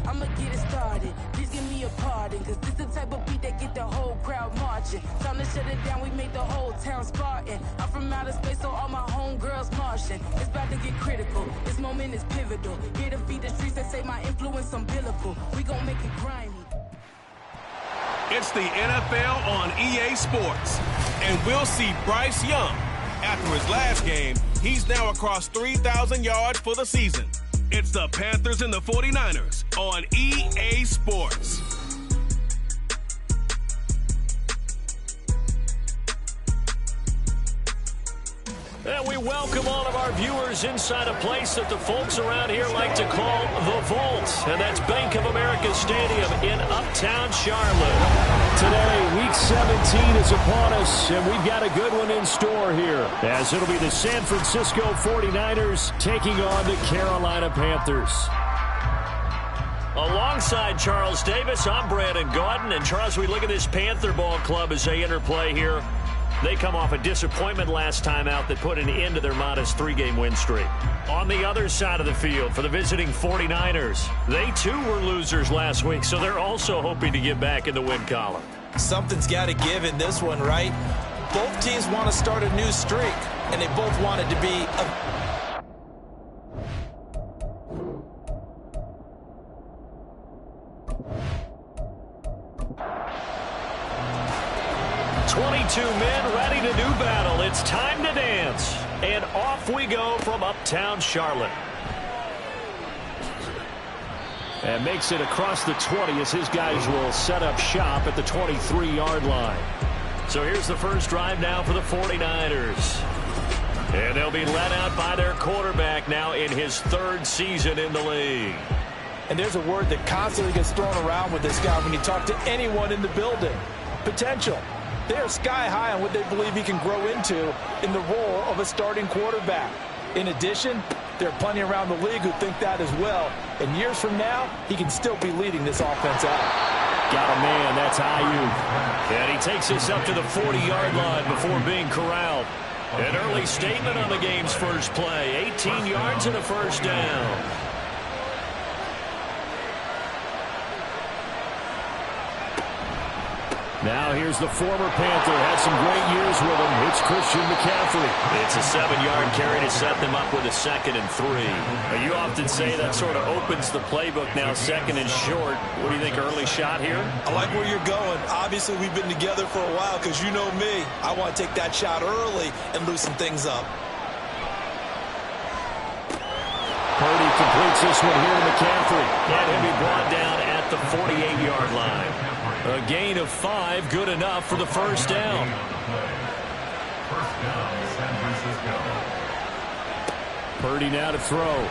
I'ma get it started. Please give me a pardon, cause this the type of beat that get the whole crowd marching. Time to shut it down, we made the whole town Spartan. I'm from outer space, so all my homegirls Martian. It's about to get critical, this moment is pivotal. Here to feed the streets that say my influence umbilical. We gon' make it grimy. It's the NFL on EA Sports, and we'll see Bryce Young. After his last game, he's now across 3,000 yards for the season. It's the Panthers and the 49ers on EA Sports. And we welcome all of our viewers inside a place that the folks around here like to call the Vault. And that's Bank of America Stadium in Uptown Charlotte. Today, Week 17 is upon us, and we've got a good one in store here, as it'll be the San Francisco 49ers taking on the Carolina Panthers. Alongside Charles Davis, I'm Brandon Gaudin. And Charles, we look at this Panther ball club as they interplay here. They come off a disappointment last time out that put an end to their modest 3-game win streak. On the other side of the field for the visiting 49ers, they too were losers last week, so they're also hoping to get back in the win column. Something's got to give in this one, right? Both teams want to start a new streak, and they both want it to be a 22 men ready to do battle. It's time to dance. And off we go from Uptown Charlotte. And makes it across the 20 as his guys will set up shop at the 23-yard line. So here's the first drive now for the 49ers. And they'll be led out by their quarterback now in his 3rd season in the league. And there's a word that constantly gets thrown around with this guy when you talk to anyone in the building. Potential. They are sky high on what they believe he can grow into in the role of a starting quarterback. In addition, there are plenty around the league who think that as well. And years from now, he can still be leading this offense out. Got a man, that's Ayuk. And he takes us up to the 40-yard line before being corralled. An early statement on the game's first play. 18 yards and a first down. Now here's the former Panther. Had some great years with him. It's Christian McCaffrey. It's a 7-yard carry to set them up with a 2nd and 3. Now, you often say that sort of opens the playbook now, 2nd and short. What do you think, early shot here? I like where you're going. Obviously, we've been together for a while because you know me. I want to take that shot early and loosen things up. Purdy completes this one here to McCaffrey. And he'll be brought down at the 48-yard line. A gain of 5, good enough for the first down. First down, San Francisco. Purdy now to throw.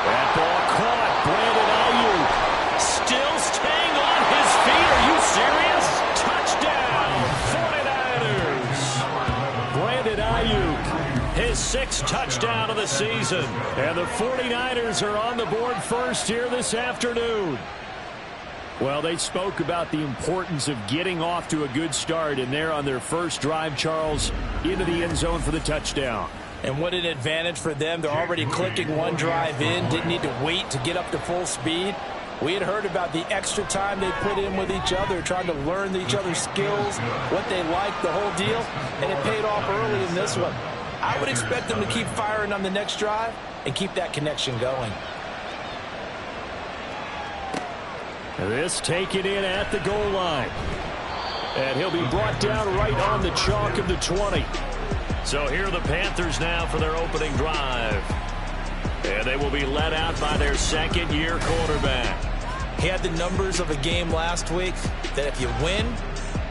That ball caught. Brandon Ayuk still staying on his feet. Are you serious? Touchdown, 49ers. Brandon Ayuk, his 6th touchdown of the season. And the 49ers are on the board first here this afternoon. Well, they spoke about the importance of getting off to a good start, and they're on their first drive, Charles, into the end zone for the touchdown. And what an advantage for them. They're already clicking one drive in, didn't need to wait to get up to full speed. We had heard about the extra time they put in with each other, trying to learn each other's skills, what they like, the whole deal, and it paid off early in this one. I would expect them to keep firing on the next drive and keep that connection going. This taken in at the goal line. And he'll be brought down right on the chalk of the 20. So here are the Panthers now for their opening drive. And they will be led out by their 2nd-year quarterback. He had the numbers of a game last week that if you win,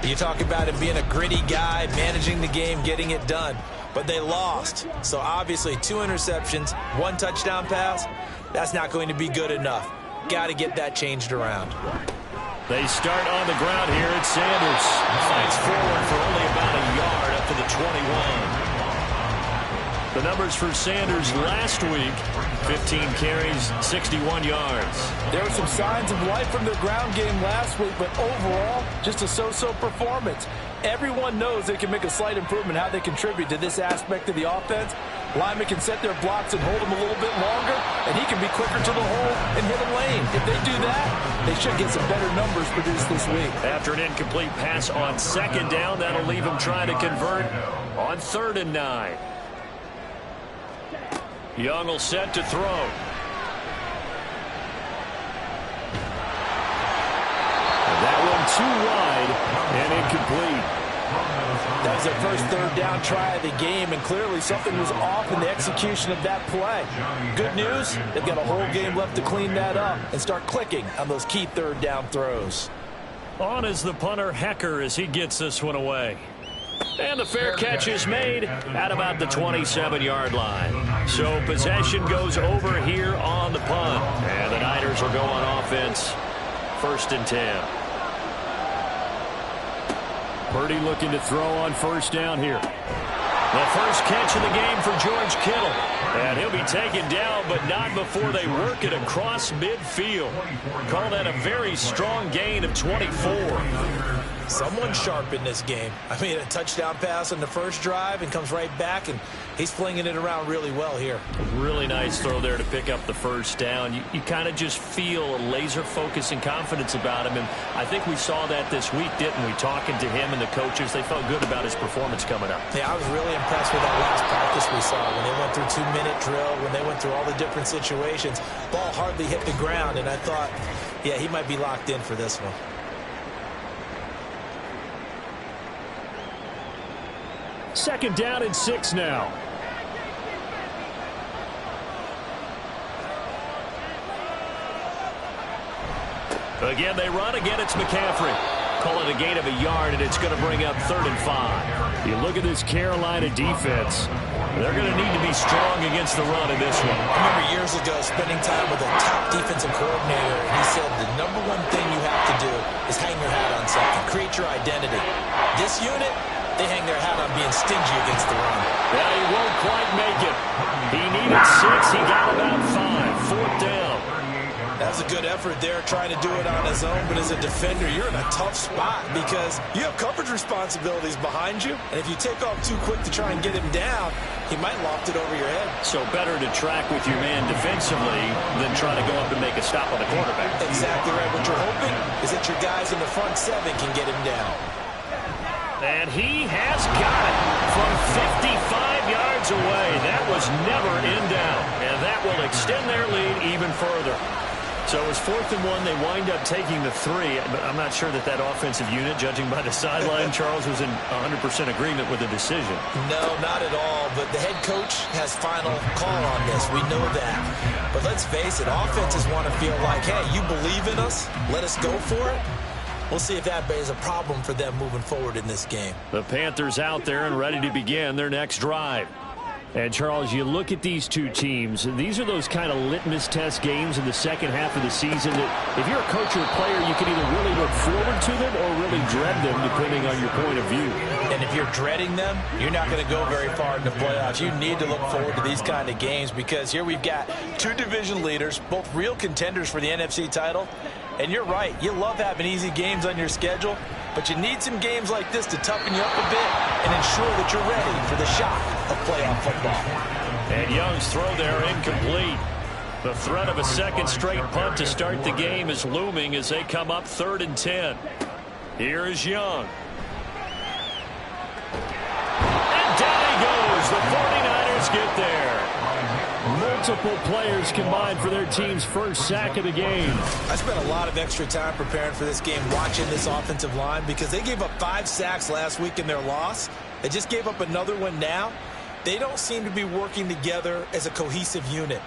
you talk about him being a gritty guy, managing the game, getting it done. But they lost. So obviously 2 interceptions, 1 touchdown pass, that's not going to be good enough. Got to get that changed around. They start on the ground here at Sanders. Fights forward for only about a yard up to the 21. The numbers for Sanders last week, 15 carries, 61 yards. There were some signs of life from their ground game last week, but overall, just a so-so performance. Everyone knows they can make a slight improvement how they contribute to this aspect of the offense, Linemen can set their blocks and hold them a little bit longer, and he can be quicker to the hole and hit a lane. If they do that, they should get some better numbers produced this week. After an incomplete pass on second down, that'll leave him trying to convert on 3rd and 9. Young will set to throw. That one too wide and incomplete. That was their first 3rd down try of the game, and clearly something was off in the execution of that play. Good news, they've got a whole game left to clean that up and start clicking on those key 3rd down throws. On is the punter, Hecker, as he gets this one away. And the fair catch is made at about the 27-yard line. So possession goes over here on the punt. And the Niners will go on offense, 1st and 10. Purdy looking to throw on 1st down here. The first catch of the game for George Kittle. And he'll be taken down, but not before they work it across midfield. Call that a very strong gain of 24. Someone sharp in this game. I mean, a touchdown pass on the first drive and comes right back, and he's flinging it around really well here. Really nice throw there to pick up the first down. You kind of just feel a laser focus and confidence about him, and I think we saw that this week, didn't we? Talking to him and the coaches, they felt good about his performance coming up. Yeah, I was really impressed with that last practice we saw when they went through 2-minute drill, when they went through all the different situations. Ball hardly hit the ground, and I thought, yeah, he might be locked in for this one. Second down and 6 now. Again, they run. Again, it's McCaffrey. Call it a gain of a yard, and it's going to bring up 3rd and 5. You look at this Carolina defense. They're going to need to be strong against the run in this one. I remember years ago spending time with a top defensive coordinator, and he said the number one thing you have to do is hang your hat on something. Create your identity. This unit, they hang their hat on being stingy against the run. Yeah, he won't quite make it. He needed 6. He got about 5. 4th down. That was a good effort there, trying to do it on his own. But as a defender, you're in a tough spot because you have coverage responsibilities behind you. And if you take off too quick to try and get him down, he might loft it over your head. So better to track with your man defensively than try to go up and make a stop on the quarterback. Exactly right. What you're hoping is that your guys in the front 7 can get him down. And he has got it from 55 yards away. That was never in down. And that will extend their lead even further. So it was 4th and 1. They wind up taking the 3. But I'm not sure that offensive unit, judging by the sideline, Charles, was in 100% agreement with the decision. No, not at all. But the head coach has final call on this. We know that. But let's face it, offenses want to feel like, hey, you believe in us? Let us go for it. We'll see if that is a problem for them moving forward in this game. The Panthers out there and ready to begin their next drive. And, Charles, you look at these two teams, these are those kind of litmus test games in the second half of the season that if you're a coach or a player, you can either really look forward to them or really dread them, depending on your point of view. And if you're dreading them, you're not going to go very far in the playoffs. You need to look forward to these kind of games because here we've got 2 division leaders, both real contenders for the NFC title. And you're right, you love having easy games on your schedule, but you need some games like this to toughen you up a bit and ensure that you're ready for the shock of playoff football. And Young's throw there incomplete. The threat of a second straight punt to start the game is looming as they come up 3rd and 10. Here is Young. And down he goes. The 49ers get there. Multiple players combined for their team's first sack of the game. I spent a lot of extra time preparing for this game, watching this offensive line, because they gave up 5 sacks last week in their loss. They just gave up another one now. They don't seem to be working together as a cohesive unit.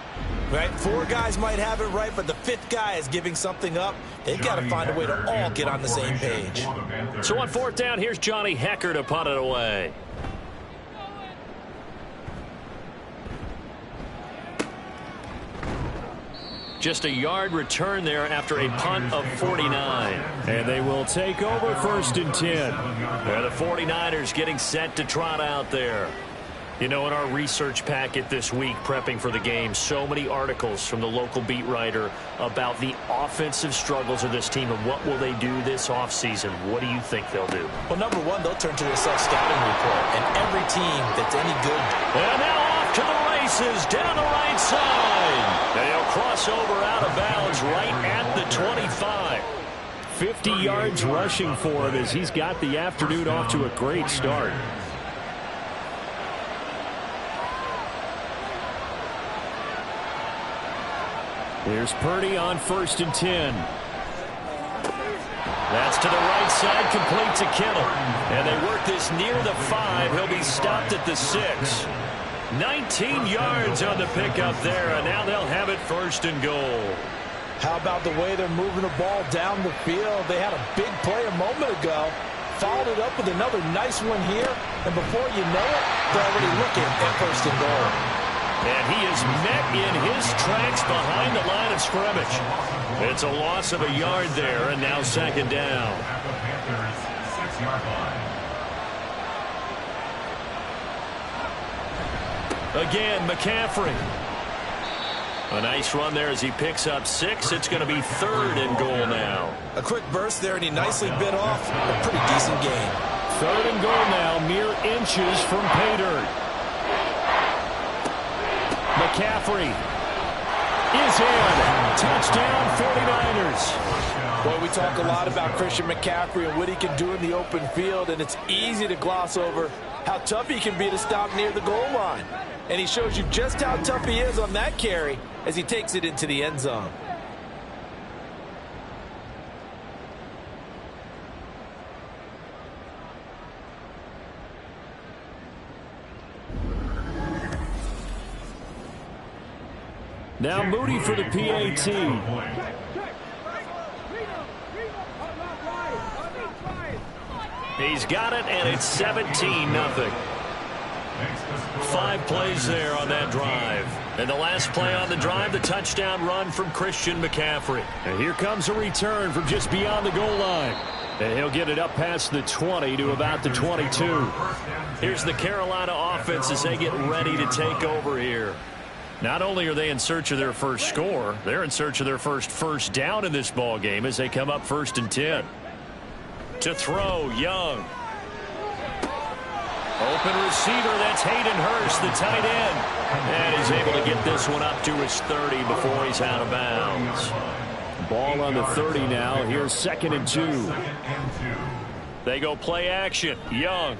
Right? 4 guys might have it right, but the 5th guy is giving something up. They've got to find a way to all get on the same page. So on 4th down, here's Johnny Hecker to punt it away. Just a yard return there after a punt of 49. And they will take over 1st and 10. And the 49ers getting set to trot out there. You know, in our research packet this week, prepping for the game, so many articles from the local beat writer about the offensive struggles of this team and what will they do this offseason. What do you think they'll do? Well, number one, they'll turn to their self-scouting report. And every team that's any good. And now off off to the races down the right side. And he'll cross over out of bounds right at the 25. 50 yards rushing for him as he's got the afternoon off to a great start. Here's Purdy on 1st and 10. That's to the right side, complete to Kittle. And they work this near the 5. He'll be stopped at the 6. 19 yards on the pickup there, and now they'll have it 1st and goal. How about the way they're moving the ball down the field? They had a big play a moment ago, followed it up with another nice one here, and before you know it, they're already looking at 1st and goal. And he is met in his tracks behind the line of scrimmage. It's a loss of a yard there, and now 2nd down. At the Panthers' 6-yard line. Again, McCaffrey. A nice run there as he picks up 6. It's going to be 3rd and goal now. A quick burst there, and he nicely bit off a pretty decent gain. 3rd and goal now, mere inches from pay dirt. McCaffrey is in. Touchdown, 49ers. Boy, we talk a lot about Christian McCaffrey and what he can do in the open field, and it's easy to gloss over how tough he can be to stop near the goal line. And he shows you just how tough he is on that carry as he takes it into the end zone. Now Moody for the PAT. He's got it, and it's 17-0. 5 plays there on that drive. And the last play on the drive, the touchdown run from Christian McCaffrey. And here comes a return from just beyond the goal line. And he'll get it up past the 20 to about the 22. Here's the Carolina offense as they get ready to take over here. Not only are they in search of their first score, they're in search of their first down in this ball game as they come up 1st and 10. To throw, Young. Open receiver, that's Hayden Hurst, the tight end. And he's able to get this one up to his 30 before he's out of bounds. Ball on the 30 now. Here's 2nd and 2. They go play action. Young.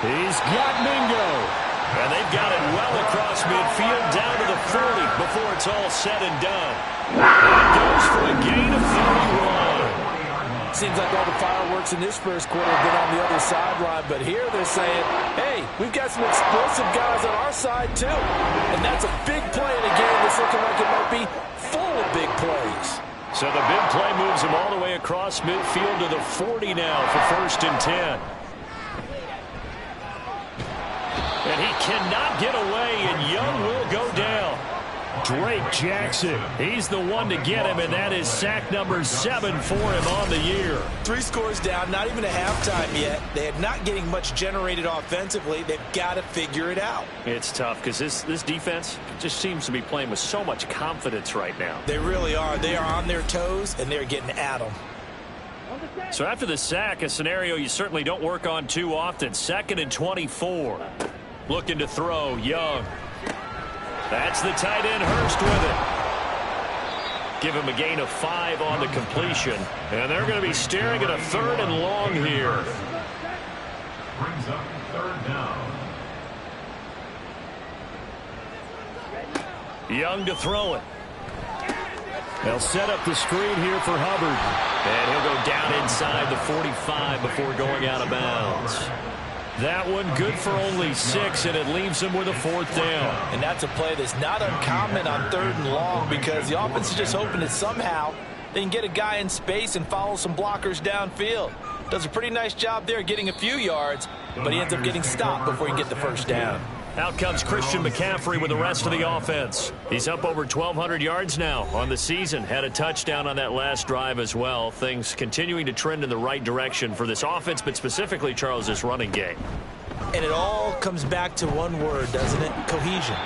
He's got Mingo. And they've got it well across midfield down to the 40 before it's all said and done. And goes for a gain of 31. Seems like all the fireworks in this first quarter have been on the other sideline, but here they're saying, hey, we've got some explosive guys on our side too. And that's a big play in a game that's looking like it might be full of big plays. So the big play moves him all the way across midfield to the 40 now for 1st and 10. And he cannot get away, and Young will go down. Drake Jackson, he's the one to get him, and that is sack number 7 for him on the year. 3 scores down, not even a halftime yet. They're not getting much generated offensively. They've got to figure it out. It's tough because this defense just seems to be playing with so much confidence right now. They really are. They are on their toes, and they're getting at them. So after the sack, a scenario you certainly don't work on too often. 2nd and 24. Looking to throw, Young. That's the tight end, Hurst with it. Give him a gain of 5 on the completion. And they're going to be staring at a 3rd and long here. Brings up 3rd down. Young to throw it. They'll set up the screen here for Hubbard. And he'll go down inside the 45 before going out of bounds. That one good for only 6, and it leaves him with a 4th down. And that's a play that's not uncommon on 3rd and long because the offense is just hoping that somehow they can get a guy in space and follow some blockers downfield. Does a pretty nice job there getting a few yards, but he ends up getting stopped before he can get the 1st down. Out comes Christian McCaffrey with the rest of the offense. He's up over 1,200 yards now on the season. Had a touchdown on that last drive as well. Things continuing to trend in the right direction for this offense, but specifically, Charles, this running game. And it all comes back to one word, doesn't it? Cohesion.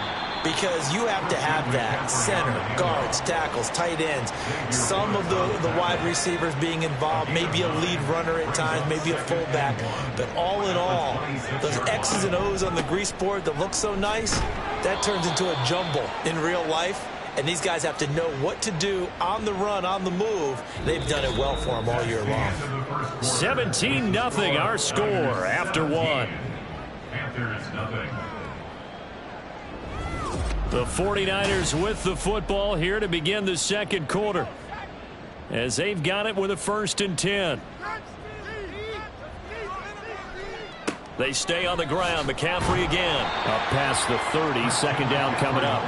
because you have to have that. Center, guards, tackles, tight ends, some of the wide receivers being involved, maybe a lead runner at times, maybe a fullback. But all in all, those X's and O's on the grease board that look so nice, that turns into a jumble in real life. And these guys have to know what to do on the run, on the move. They've done it well for them all year long. 17-0 our score after one. Panthers nothing. The 49ers with the football here to begin the second quarter, as they've got it with a 1st and 10. They stay on the ground. McCaffrey again. Up past the 30. 2nd down coming up.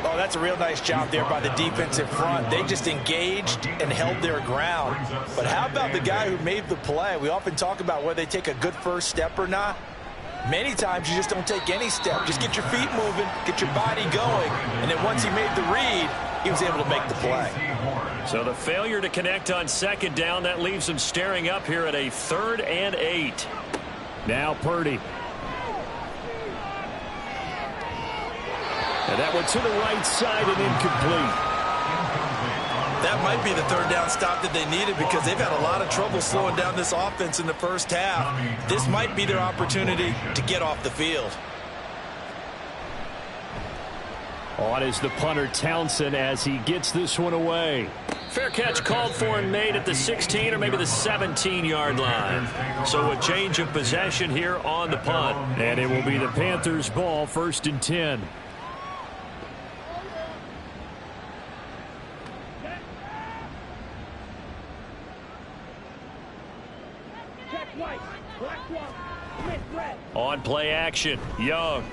Oh, that's a real nice job there by the defensive front. They just engaged and held their ground. But how about the guy who made the play? We often talk about whether they take a good first step or not. Many times you just don't take any step. Just get your feet moving, get your body going. And then once he made the read, he was able to make the play. So the failure to connect on 2nd down, that leaves him staring up here at a 3rd and 8. Now Purdy. And that one to the right side and incomplete. That might be the 3rd down stop that they needed, because they've had a lot of trouble slowing down this offense in the first half. This might be their opportunity to get off the field. On is the punter Townsend as he gets this one away. Fair catch called for and made at the 16 or maybe the 17-yard line. So a change of possession here on the punt. And it will be the Panthers' ball, 1st and 10. On play action, Young.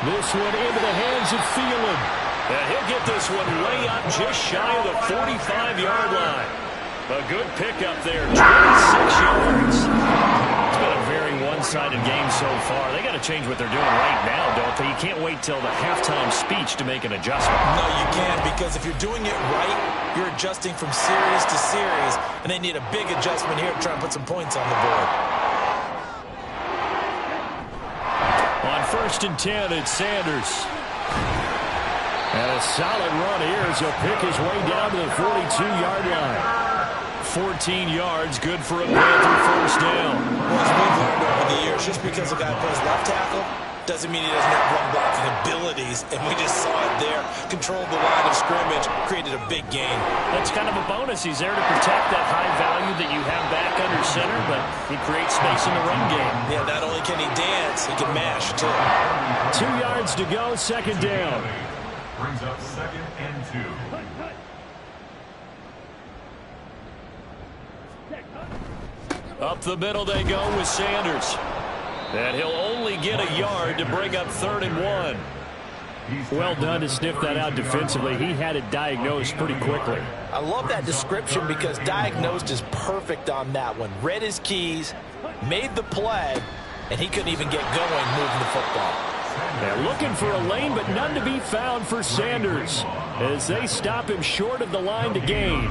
This one into the hands of Thielen. And he'll get this one way up just shy of the 45-yard line. A good pickup there, 26 yards. It's been a very one-sided game so far. They got to change what they're doing right now, don't they? You can't wait till the halftime speech to make an adjustment. No, you can't, because if you're doing it right, you're adjusting from series to series, and they need a big adjustment here to try and put some points on the board. On 1st and 10, it's Sanders. And a solid run here as he'll pick his way down to the 42-yard line. 14 yards, good for a Panther 1st down. Well, as we've learned over the years, just because a guy plays left tackle doesn't mean he doesn't have run blocking abilities, and we just saw it there. Controlled the line of scrimmage, created a big gain. That's kind of a bonus. He's there to protect that high value that you have back under center, but he creates space in the run game. Yeah, not only can he dance, he can mash, too. 2 yards to go, 2nd down. Brings up 2nd and 2. Up the middle they go with Sanders. And he'll only get a yard to bring up 3rd and 1. Well done to sniff that out defensively. He had it diagnosed pretty quickly. I love that description, because diagnosed is perfect on that one. Read his keys, made the play, and he couldn't even get going moving the football. They're looking for a lane, but none to be found for Sanders as they stop him short of the line to gain.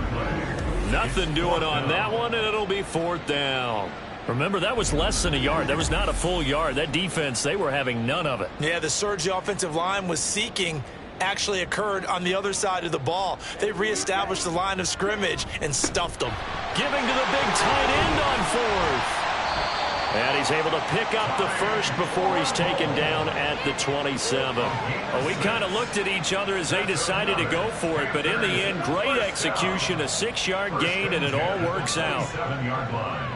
Nothing doing on that one, and it'll be 4th down. Remember, that was less than a yard. That was not a full yard. That defense, they were having none of it. Yeah, the surge the offensive line was seeking actually occurred on the other side of the ball. They reestablished the line of scrimmage and stuffed them. Giving to the big tight end on 4th. And he's able to pick up the 1st before he's taken down at the 27. Well, we kind of looked at each other as they decided to go for it, but in the end, great execution, a 6-yard gain, and it all works out. 7-yard line.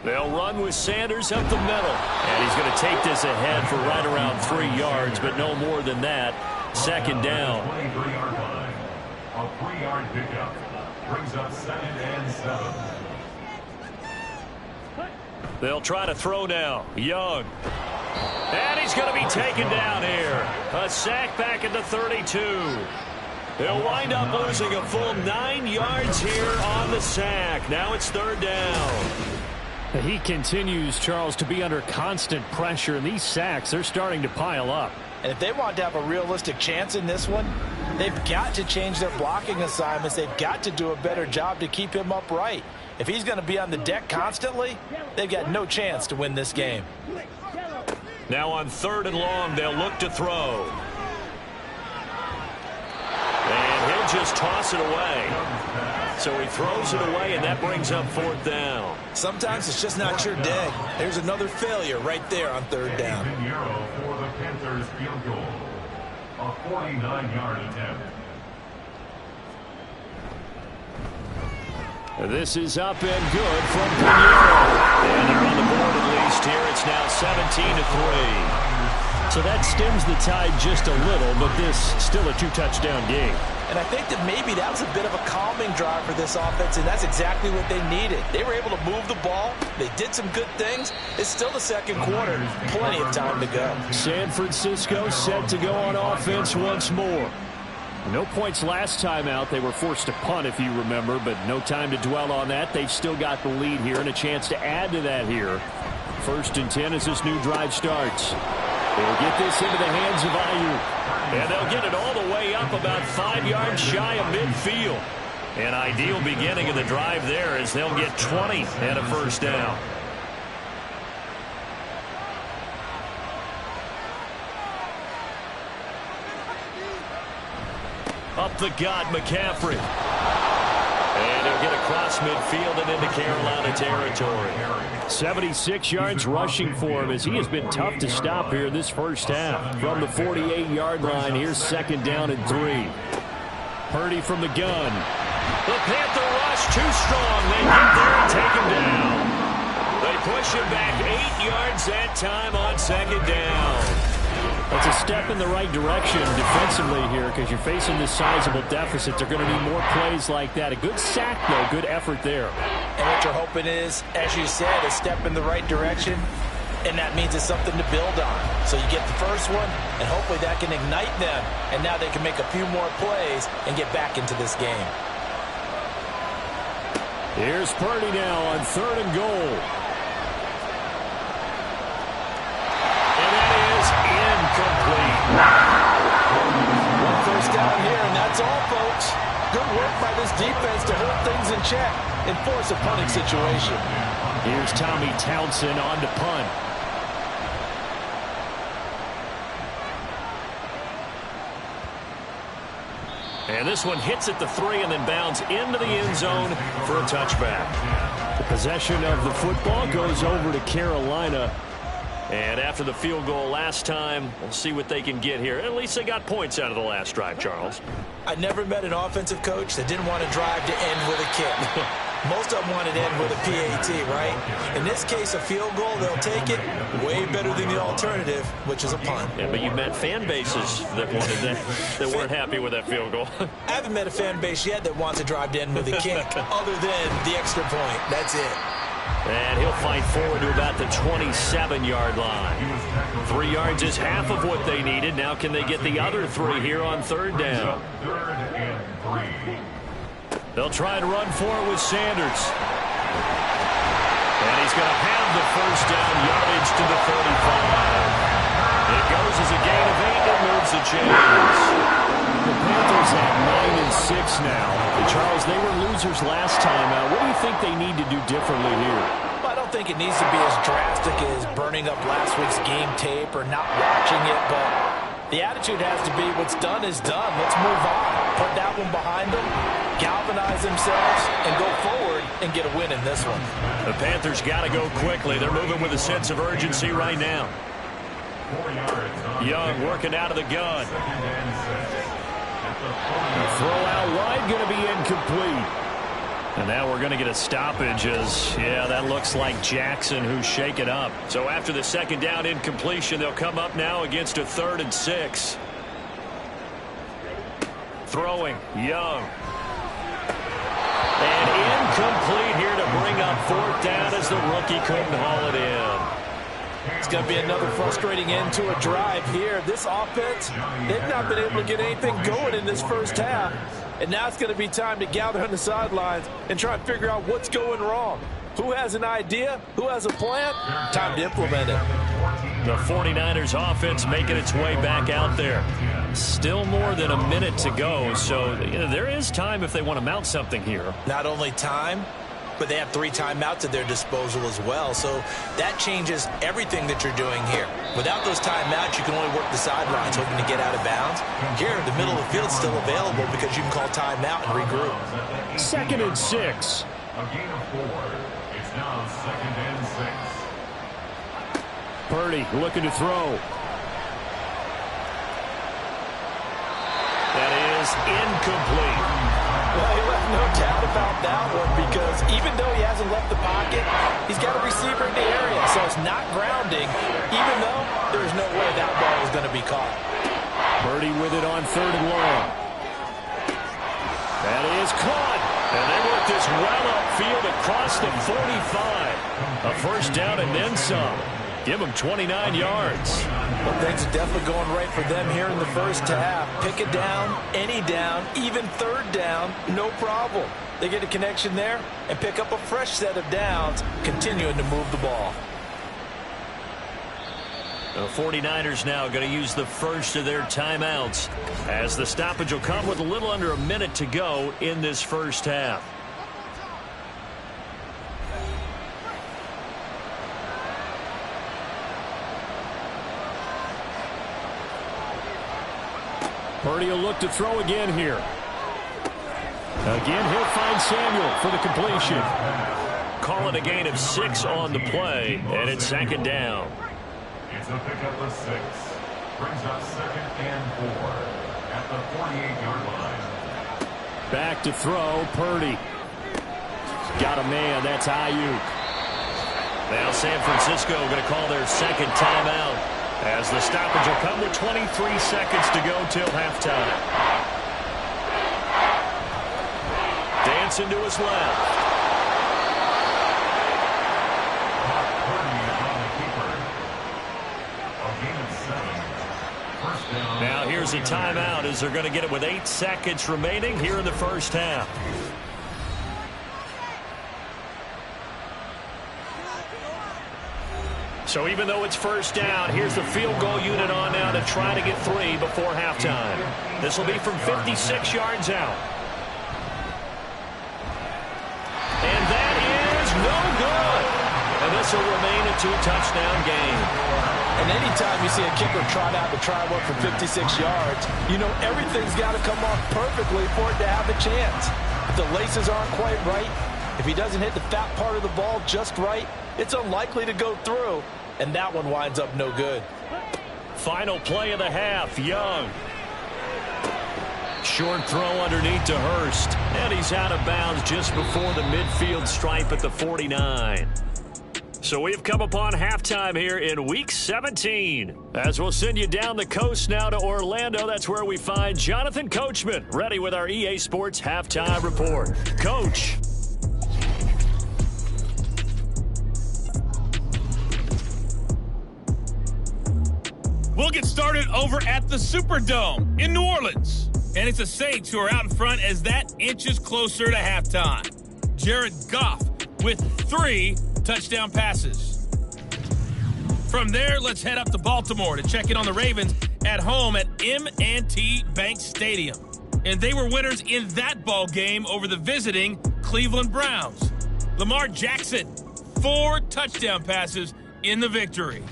They'll run with Sanders up the middle. And he's going to take this ahead for right around 3 yards, but no more than that. 2nd down. 23-yard line. A 3-yard pickup. Brings up 2nd and 7. They'll try to throw now. Young. And he's going to be taken down here. A sack back at the 32. They'll wind up losing a full 9 yards here on the sack. Now it's 3rd down. He continues, Charles, to be under constant pressure, and these sacks, they're starting to pile up. And if they want to have a realistic chance in this one, they've got to change their blocking assignments. They've got to do a better job to keep him upright. If he's going to be on the deck constantly, they've got no chance to win this game. Now on 3rd and long, they'll look to throw. And he'll just toss it away. So he throws it away, and that brings up 4th down. Sometimes it's just not your day. There's another failure right there on 3rd down. For the Panthers field goal. A 49-yard attempt. This is up and good from Pinheiro. And they're on the board at least here. It's now 17-3. So that stems the tide just a little, but this still a 2-touchdown game. And I think that maybe that was a bit of a calming drive for this offense, and that's exactly what they needed. They were able to move the ball. They did some good things. It's still the 2nd quarter. Plenty of time to go. San Francisco set to go on offense once more. No points last time out. They were forced to punt, if you remember, but no time to dwell on that. They've still got the lead here and a chance to add to that here. 1st and 10 as this new drive starts. They'll get this into the hands of Ayuk. And they'll get it all the way up about 5 yards shy of midfield. An ideal beginning of the drive there as they'll get 20 and a 1st down. Up the gut, McCaffrey. And he'll get across midfield and into Carolina territory. 76 yards rushing for him as he has been tough to stop here this first half. From the 48-yard line, here's 2nd down and 3. Purdy from the gun. The Panther rush too strong. They get there and take him down. They push him back 8 yards that time on 2nd down. That's a step in the right direction defensively here because you're facing this sizable deficit. They're going to need more plays like that. A good sack, though. Good effort there. And what you're hoping is, as you said, a step in the right direction, and that means it's something to build on. So you get the first one, and hopefully that can ignite them, and now they can make a few more plays and get back into this game. Here's Purdy now on 3rd and goal. Complete. 1 first down here, and that's all, folks. Good work by this defense to hold things in check and force a punting situation. Here's Tommy Townsend on to punt. And this one hits at the 3 and then bounds into the end zone for a touchback. The possession of the football goes over to Carolina. And after the field goal last time, we'll see what they can get here. At least they got points out of the last drive, Charles. I never met an offensive coach that didn't want to drive to end with a kick. Most of them wanted to end with a PAT, right? In this case, a field goal, they'll take it. Way better than the alternative, which is a punt. Yeah, but you met fan bases that wanted that, that weren't happy with that field goal. I haven't met a fan base yet that wants to drive to end with a kick, other than the extra point. That's it. And he'll fight forward to about the 27-yard line. 3 yards is half of what they needed. Now can they get the other 3 here on 3rd down? They'll try to run for it with Sanders. And he's going to have the 1st down yardage to the 35. It goes as a gain of 8 and moves the chains. The Panthers have 9-6 now. And Charles, they were losers last time out. What do you think they need to do differently here? Well, I don't think it needs to be as drastic as burning up last week's game tape or not watching it, but the attitude has to be what's done is done. Let's move on. Put that one behind them, galvanize themselves, and go forward and get a win in this one. The Panthers got to go quickly. They're moving with a sense of urgency right now. Young working out of the gun. Throw out wide, going to be incomplete. And now we're going to get a stoppage as, yeah, that looks like Jackson who's shaken up. So after the 2nd down incompletion, they'll come up now against a 3rd and 6. Throwing, Young. And incomplete here to bring up 4th down as the rookie couldn't haul it in. It's going to be another frustrating end to a drive here. This offense, they've not been able to get anything going in this first half. And now it's going to be time to gather on the sidelines and try and figure out what's going wrong. Who has an idea? Who has a plan? Time to implement it. The 49ers offense making its way back out there. Still more than a minute to go, so there is time if they want to mount something here. Not only time, but they have 3 timeouts at their disposal as well. So that changes everything that you're doing here. Without those timeouts, you can only work the sidelines hoping to get out of bounds. Here, the middle of the field is still available because you can call timeout and regroup. 2nd and 6. A gain of 4. It's now 2nd and 6. Purdy looking to throw. That is incomplete. Well, he left no doubt about that one because even though he hasn't left the pocket, he's got a receiver in the area. So it's not grounding, even though there's no way that ball is going to be caught. Purdy with it on 3rd and long. That is caught. And they work this well upfield across the 45. A first down and then some. Give them 29 yards. Well, things are definitely going right for them here in the first half. Pick a down, any down, even 3rd down, no problem. They get a connection there and pick up a fresh set of downs, continuing to move the ball. The 49ers now going to use the first of their timeouts as the stoppage will come with a little under a minute to go in this first half. Purdy will look to throw again here. Again, he'll find Samuel for the completion. Call it a gain of 6 on the play, and it's 2nd down. It's a pickup of 6. Brings up 2nd and 4 at the 48-yard line. Back to throw, Purdy. Got a man, that's Ayuk. Now San Francisco going to call their 2nd timeout as the stoppage will come with 23 seconds to go till halftime. Dancing to his left. Now here's a timeout as they're going to get it with 8 seconds remaining here in the first half. So even though it's first down, here's the field goal unit on now to try to get 3 before halftime. This will be from 56 yards out. And that is no good. And this will remain a 2-touchdown game. And anytime you see a kicker trot out to try one for 56 yards, you know everything's got to come off perfectly for it to have a chance. If the laces aren't quite right, if he doesn't hit the fat part of the ball just right, it's unlikely to go through. And that one winds up no good. Final play of the half, Young. Short throw underneath to Hurst. And he's out of bounds just before the midfield stripe at the 49. So we've come upon halftime here in Week 17. As we'll send you down the coast now to Orlando, that's where we find Jonathan Coachman, ready with our EA Sports Halftime Report. Coach. We'll get started over at the Superdome in New Orleans. And it's the Saints who are out in front as that inches closer to halftime. Jared Goff with 3 touchdown passes. From there, let's head up to Baltimore to check in on the Ravens at home at M&T Bank Stadium. And they were winners in that ball game over the visiting Cleveland Browns. Lamar Jackson, 4 touchdown passes in the victory.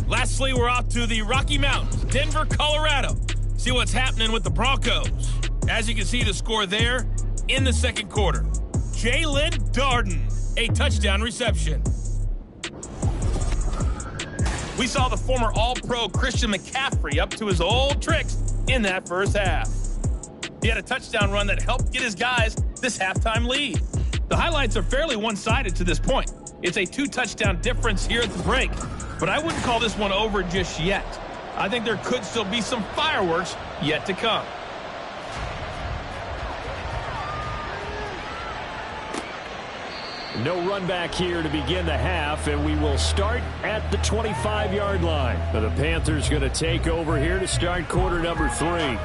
Lastly, we're off to the Rocky Mountains, Denver, Colorado. See what's happening with the Broncos. As you can see, the score there in the second quarter. Jalen Darden, a touchdown reception. We saw the former All-Pro Christian McCaffrey up to his old tricks in that first half. He had a touchdown run that helped get his guys this halftime lead. The highlights are fairly one-sided to this point. It's a 2-touchdown difference here at the break, but I wouldn't call this one over just yet. I think there could still be some fireworks yet to come. No run back here to begin the half, and we will start at the 25-yard line. The Panthers going to take over here to start quarter number 3.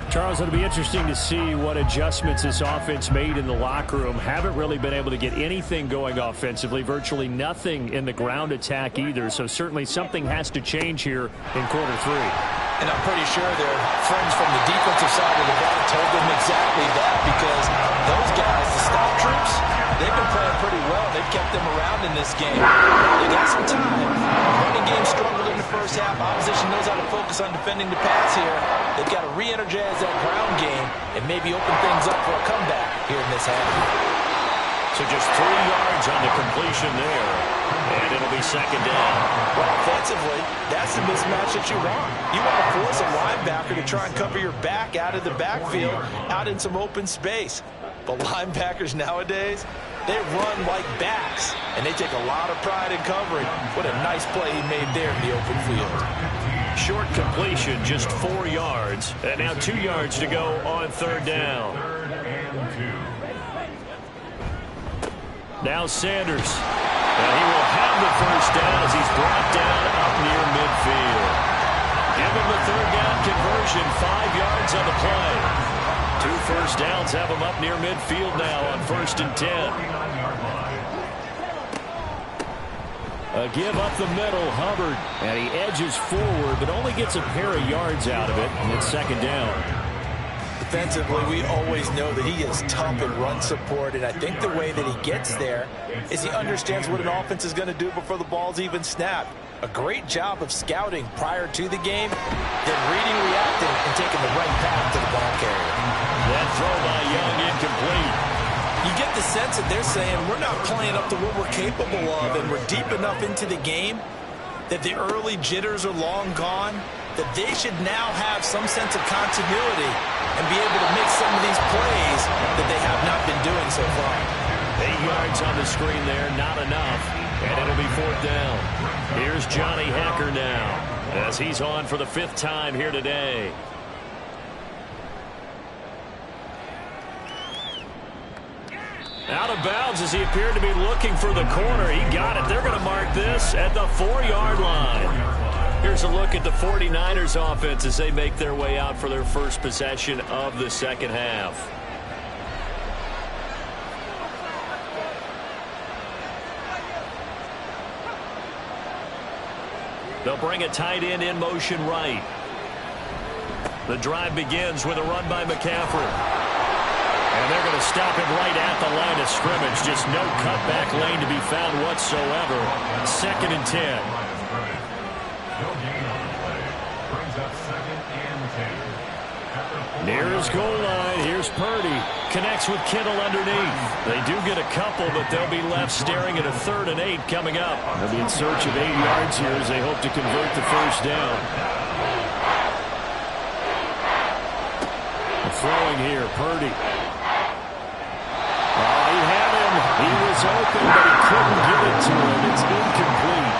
Charles, it'll be interesting to see what adjustments this offense made in the locker room. Haven't really been able to get anything going offensively, virtually nothing in the ground attack either, so certainly something has to change here in quarter 3. And I'm pretty sure their friends from the defensive side of the ball told them exactly that, because those guys, the stop troops, they've been playing pretty well. They've kept them around in this game. They got some time. Running game struggled in the first half. Opposition knows how to focus on defending the pass here. They've got to re-energize that ground game and maybe open things up for a comeback here in this half. So just 3 yards on the completion there, and it'll be second down. Well, offensively, that's the mismatch that you want. You want to force a linebacker to try and cover your back out of the backfield, out in some open space. But linebackers nowadays, they run like backs, and they take a lot of pride in covering. What a nice play he made there in the open field. Short completion, just 4 yards, and now 2 yards to go on third down. Now Sanders, and he will have the first down as he's brought down up near midfield. Give him the third down conversion, 5 yards on the play. 2 first downs have him up near midfield now on 1st and 10. A give up the middle, Hubbard, and he edges forward, but only gets a pair of yards out of it, and it's second down. Defensively, we always know that he is tough in run support, and I think the way that he gets there is he understands what an offense is going to do before the ball's even snapped. A great job of scouting prior to the game, then reading, reacting, and taking the right path to the ball carrier. That throw by Young incomplete. You get the sense that they're saying we're not playing up to what we're capable of, and we're deep enough into the game that the early jitters are long gone, that they should now have some sense of continuity and be able to make some of these plays that they have not been doing so far. 8 yards on the screen there, not enough, and it'll be fourth down. Here's Johnny Hacker now, as he's on for the 5th time here today. Out of bounds as he appeared to be looking for the corner. He got it. They're going to mark this at the 4-yard line. Here's a look at the 49ers offense as they make their way out for their first possession of the second half. They'll bring a tight end in motion right. The drive begins with a run by McCaffrey. And they're going to stop him right at the line of scrimmage. Just no cutback lane to be found whatsoever. 2nd and 10. Near his goal line, here's Purdy. Connects with Kittle underneath. They do get a couple, but they'll be left staring at a 3rd and 8 coming up. They'll be in search of 8 yards here as they hope to convert the first down. Throwing here, Purdy. He had him. He was open, but he couldn't get it to him. It's incomplete.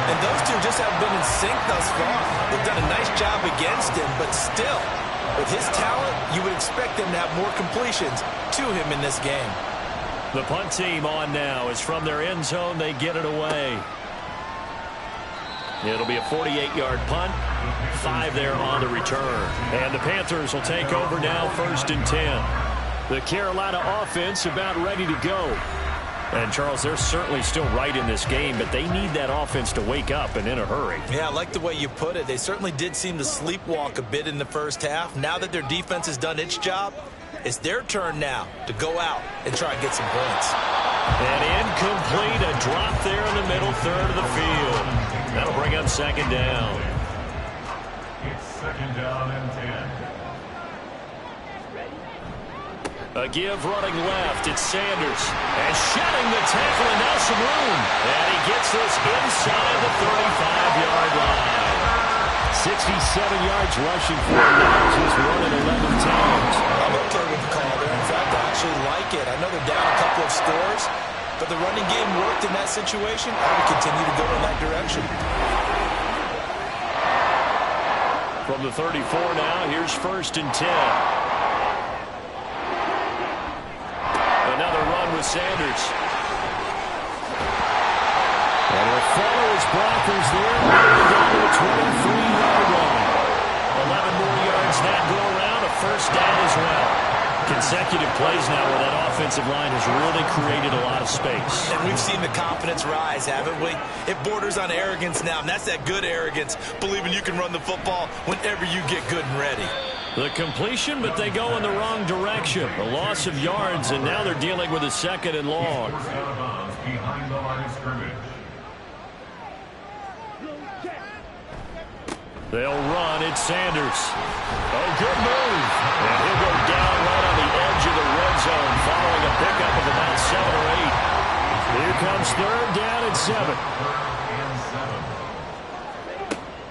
And those two just haven't been in sync thus far. They've done a nice job against him, but still, with his talent, you would expect them to have more completions to him in this game. The punt team on now is from their end zone. They get it away. It'll be a 48-yard punt. 5 there on the return. And the Panthers will take over now, 1st and 10. The Carolina offense about ready to go. And, Charles, they're certainly still right in this game, but they need that offense to wake up and in a hurry. Yeah, I like the way you put it. They certainly did seem to sleepwalk a bit in the first half. Now that their defense has done its job, it's their turn now to go out and try and get some points. And incomplete, a drop there in the middle third of the field. That'll bring up 2nd down. It's 2nd down and 10. A give running left. It's Sanders. And shedding the tackle, and now some room. And he gets this inside the 35-yard line. 67 yards rushing for him now. He's running 11 times. I'm okay with the call there. In fact, I actually like it. I know they're down a couple of scores, but the running game worked in that situation. I would continue to go in that direction. From the 34 now, here's 1st and 10. Another run with Sanders. And he'll follow his blockers there. Down to the 23-yard line. 11 more yards that go around. A first down as well. Can consecutive plays now where that offensive line has really created a lot of space. And we've seen the confidence rise, haven't we? It borders on arrogance now, and that's that good arrogance, believing you can run the football whenever you get good and ready. The completion, but they go in the wrong direction. A loss of yards, and now they're dealing with a 2nd and long. Behind the line of scrimmage. They'll run. It's Sanders. Oh, good move. And he'll go down right on the edge of the red zone following a pickup of about 7 or 8. Here comes 3rd down and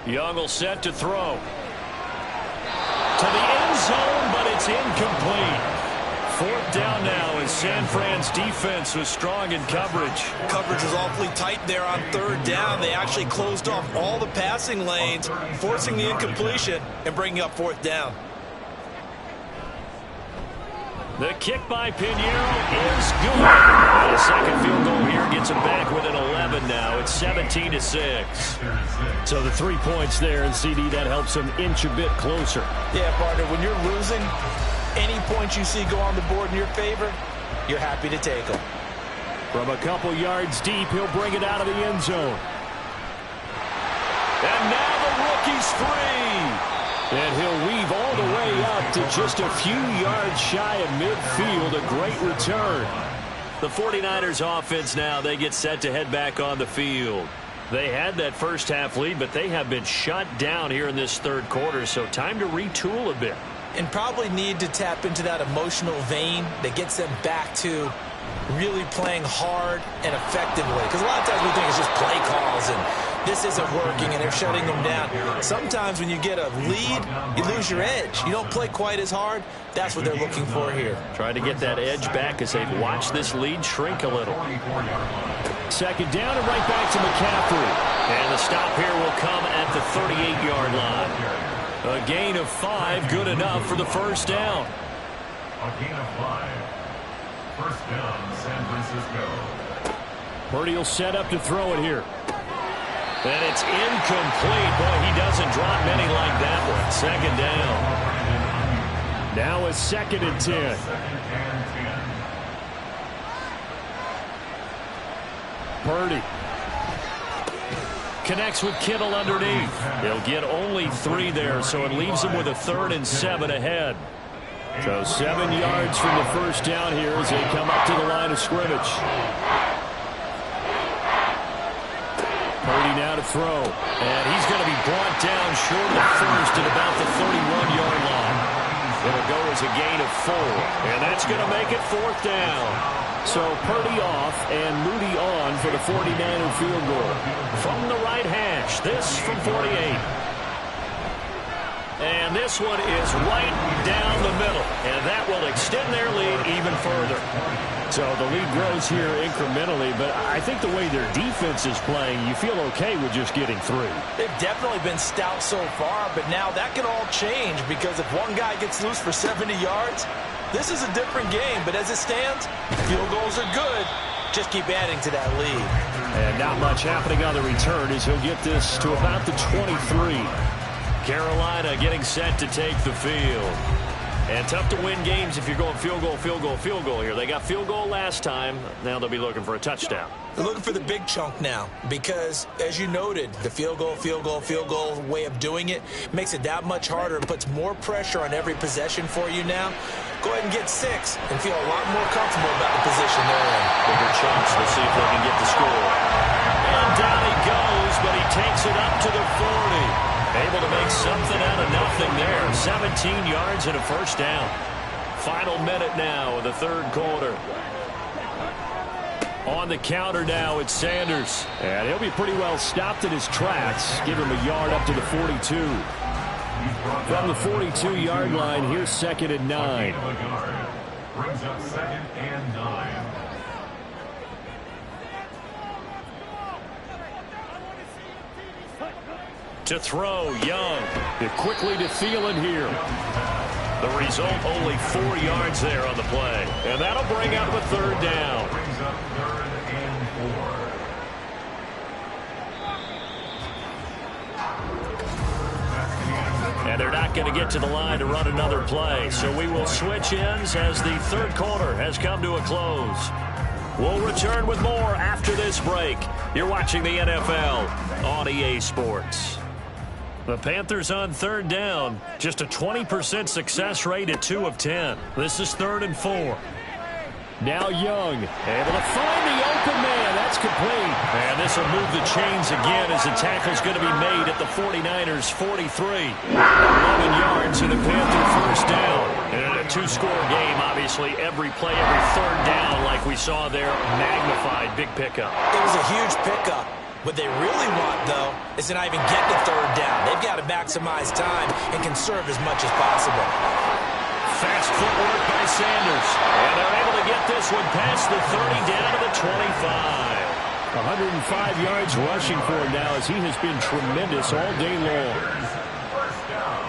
7. Young will set to throw. To the end zone, but it's incomplete. 4th down now as San Fran's defense was strong in coverage. Coverage was awfully tight there on 3rd down. They actually closed off all the passing lanes, forcing the incompletion and bringing up 4th down. The kick by Pinheiro is good. And a second field goal here gets him back within 11 now. It's 17-6. So the 3 points there, and CD, that helps him inch a bit closer. Yeah, partner, when you're losing, any points you see go on the board in your favor, you're happy to take them. From a couple yards deep, he'll bring it out of the end zone. And now the rookie's free. And he'll weave all the way up to just a few yards shy of midfield. A great return. The 49ers offense now, they get set to head back on the field. They had that first half lead, but they have been shut down here in this 3rd quarter, so time to retool a bit. And probably need to tap into that emotional vein that gets them back to really playing hard and effectively. Because a lot of times we think it's just play calls and this isn't working and they're shutting them down. Sometimes when you get a lead, you lose your edge. You don't play quite as hard. That's what they're looking for here. Trying to get that edge back as they've watched this lead shrink a little. 2nd down and right back to McCaffrey. And the stop here will come at the 38-yard line. A gain of 5, good enough for the 1st down. A gain of 5. 1st down, San Francisco. Purdy will set up to throw it here. And it's incomplete. Boy, he doesn't drop many like that one. 2nd down. Now a 2nd and 10. Purdy connects with Kittle underneath. They'll get only 3 there, so it leaves them with a 3rd and 7 ahead. So 7 yards from the 1st down here as they come up to the line of scrimmage. Purdy now to throw. And he's going to be brought down short of 1st at about the 31-yard line. It'll go as a gain of 4. And that's going to make it 4th down. So Purdy off and Moody on for the 49er field goal. From the right hash, this from 48. And this one is right down the middle. And that will extend their lead even further. So the lead grows here incrementally, but I think the way their defense is playing, you feel okay with just getting 3. They've definitely been stout so far, but now that can all change because if one guy gets loose for 70 yards, this is a different game. But as it stands, field goals are good. Just keep adding to that lead. And not much happening on the return as he'll get this to about the 23. Carolina getting set to take the field. And tough to win games if you're going field goal, field goal, field goal here. They got field goal last time. Now they'll be looking for a touchdown. They're looking for the big chunk now because, as you noted, the field goal way of doing it makes it that much harder and puts more pressure on every possession for you now. Go ahead and get 6 and feel a lot more comfortable about the position they're in. Bigger chunks. Let's see if they can get the score. And down he goes, but he takes it up to the 40. Able to make something out of nothing there. 17 yards and a 1st down. Final minute now of the 3rd quarter. On the counter now, it's Sanders. And he'll be pretty well stopped in his tracks. Give him a yard up to the 42. From the 42-yard line, here's 2nd and 9. Brings up 2nd and 9. To throw, Young. They're quickly to Thielen here. The result, only 4 yards there on the play. And that'll bring up a 3rd down. Brings up 3rd and 4. And And they're not going to get to the line to run another play. So we will switch ends as the third quarter has come to a close. We'll return with more after this break. You're watching the NFL on EA Sports. The Panthers on third down. Just a 20% success rate at 2 of 10. This is 3rd and 4. Now Young, able to find the open man. That's complete. And this will move the chains again as the tackle's going to be made at the 49ers' 43. 11 yards and a Panther first down. And in a 2-score game, obviously, every play, every third down, like we saw there, magnified. Big pickup. It was a huge pickup. What they really want, though, is to not even get to third down. They've got to maximize time and conserve as much as possible. Fast footwork by Sanders. And they're able to get this one past the 30 down to the 25. 105 yards rushing for him now as he has been tremendous all day long. First down.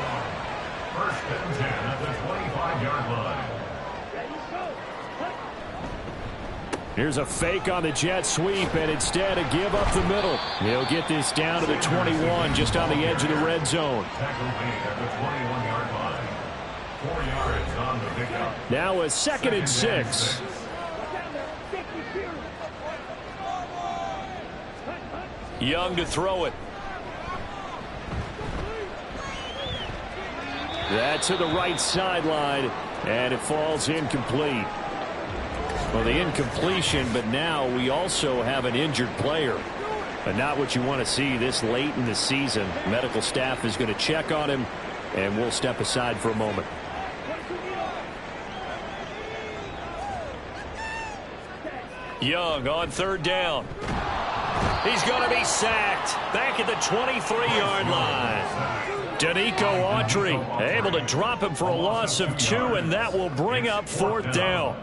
First and 10 at the 25-yard line. Here's a fake on the jet sweep, and instead a give up the middle. He'll get this down to the 21, just on the edge of the red zone. Tackle made at the 21-yard line. 4 yards on the pickup. Now a 2nd and 6. Young to throw it. That to the right sideline, and it falls incomplete. Well, the incompletion, but now we also have an injured player. But not what you want to see this late in the season. Medical staff is going to check on him, and we'll step aside for a moment. Young on third down. He's going to be sacked back at the 23-yard line. Danico Autry able to drop him for a loss of 2, and that will bring up 4th down.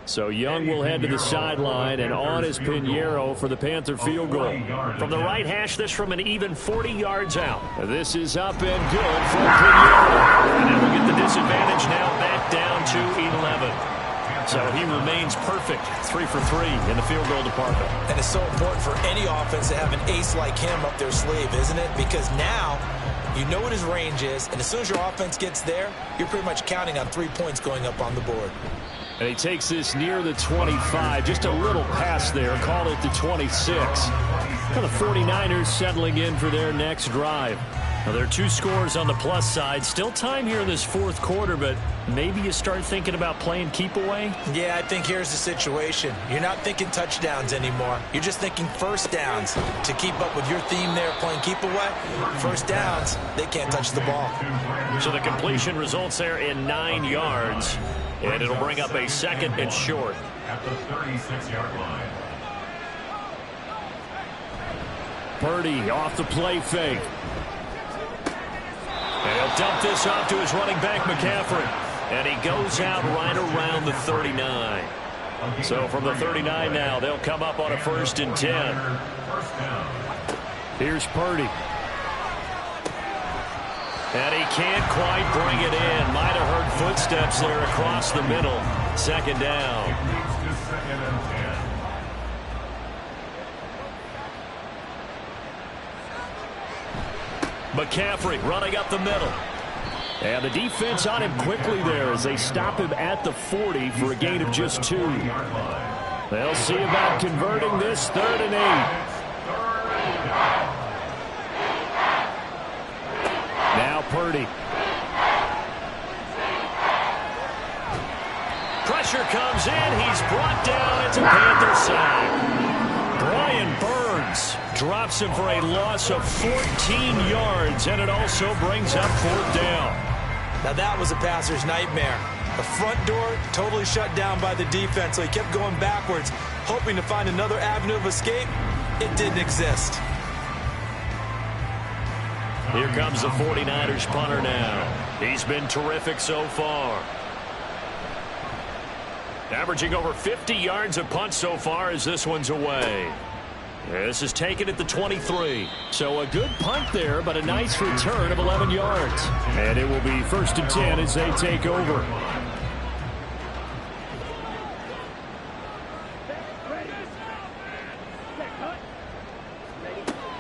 So Young will head to the sideline, and on is Pinheiro for the Panther field goal. From the right hash, this from an even 40 yards out. This is up and good for Pinheiro. And then we'll get the disadvantage now back down to 11. So he remains perfect, 3 for 3 in the field goal department. And it's so important for any offense to have an ace like him up their sleeve, isn't it? Because now you know what his range is, and as soon as your offense gets there, you're pretty much counting on 3 points going up on the board. And he takes this near the 25. Just a little pass there. Call it the 26. And the 49ers settling in for their next drive. Now, there are 2 scores on the plus side. Still time here in this 4th quarter, but maybe you start thinking about playing keep away? Yeah, I think here's the situation. You're not thinking touchdowns anymore. You're just thinking first downs. To keep up with your theme there, playing keep away, first downs, they can't touch the ball. So the completion results there in 9 yards. And it'll bring up a 2nd and short. At the 36-yard line. Purdy off the play fake. And he'll dump this off to his running back, McCaffrey. And he goes out right around the 39. So from the 39 now, they'll come up on a 1st and 10. Here's Purdy. And he can't quite bring it in. Might have heard footsteps there across the middle. 2nd down. McCaffrey running up the middle. And the defense on him quickly there as they stop him at the 40 for a gain of just 2. They'll see about converting this 3rd and 8. Now Purdy. Pressure comes in. He's brought down. It's a Panther sack. Brian Burns drops him for a loss of 14 yards, and it also brings up 4th down. Now that was a passer's nightmare. The front door totally shut down by the defense, so he kept going backwards, hoping to find another avenue of escape. It didn't exist. Here comes the 49ers punter now. He's been terrific so far. Averaging over 50 yards a punt so far as this one's away. This is taken at the 23. So a good punt there, but a nice return of 11 yards. And it will be 1st and 10 as they take over.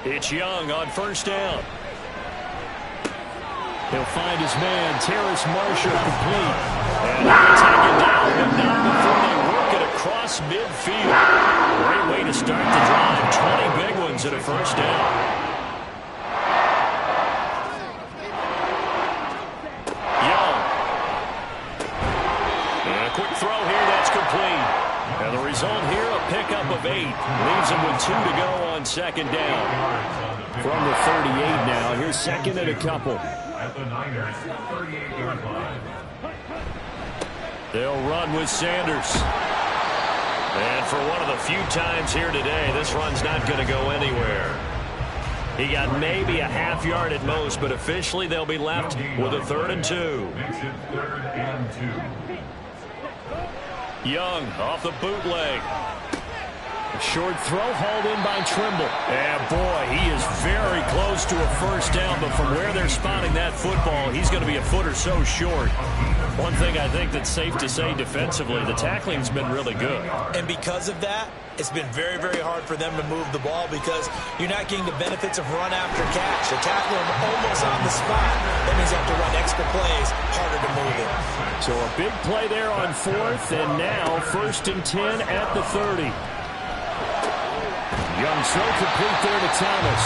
It's Young on 1st down. He'll find his man, Terrace Marshall, complete. And he'll take it down, but not before they work it across midfield. Great way to start the drive. 20 big ones and a first down. Throw here, that's complete. And the result here, a pickup of 8. Leaves him with 2 to go on second down. From the 38 now, here's second and a couple. At the Niners' 38-yard line. They'll run with Sanders. And for one of the few times here today, this run's not going to go anywhere. He got maybe a half yard at most, but officially they'll be left with a 3rd and 2. Makes it 3rd and 2. Young off the bootleg. A short throw hauled in by Trimble. And boy, he is very close to a first down, but from where they're spotting that football, he's going to be a foot or so short. One thing I think that's safe to say defensively, the tackling's been really good. And because of that, it's been very, very hard for them to move the ball because you're not getting the benefits of run after catch. They tackle him almost on the spot. That means you have to run extra plays, harder to move it. So a big play there on 4th, and now 1st and 10 at the 30. Young throw complete there to Thomas.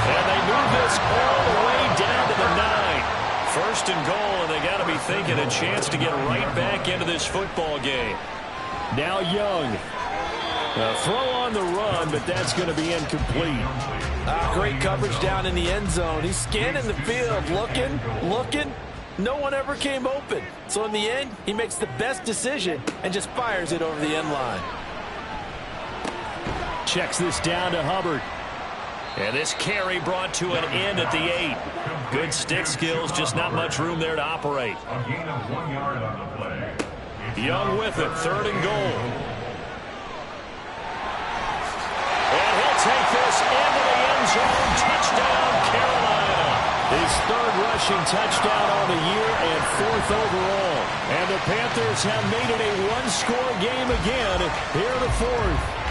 And they move this all the way down to the 9. 1st and goal, and they got to be thinking a chance to get right back into this football game. Now Young. A throw on the run, but that's going to be incomplete. Great coverage down in the end zone. He's scanning the field, looking. No one ever came open. So in the end, he makes the best decision and just fires it over the end line. Checks this down to Hubbard. And this carry brought to an end at the 8. Good stick skills, just not much room there to operate. A gain of 1 yard on the play. Young with it, 3rd and goal. And he'll take this into the end zone. Touchdown, Carolina. His 3rd rushing touchdown on the year and 4th overall. And the Panthers have made it a 1-score game again here in the 4th.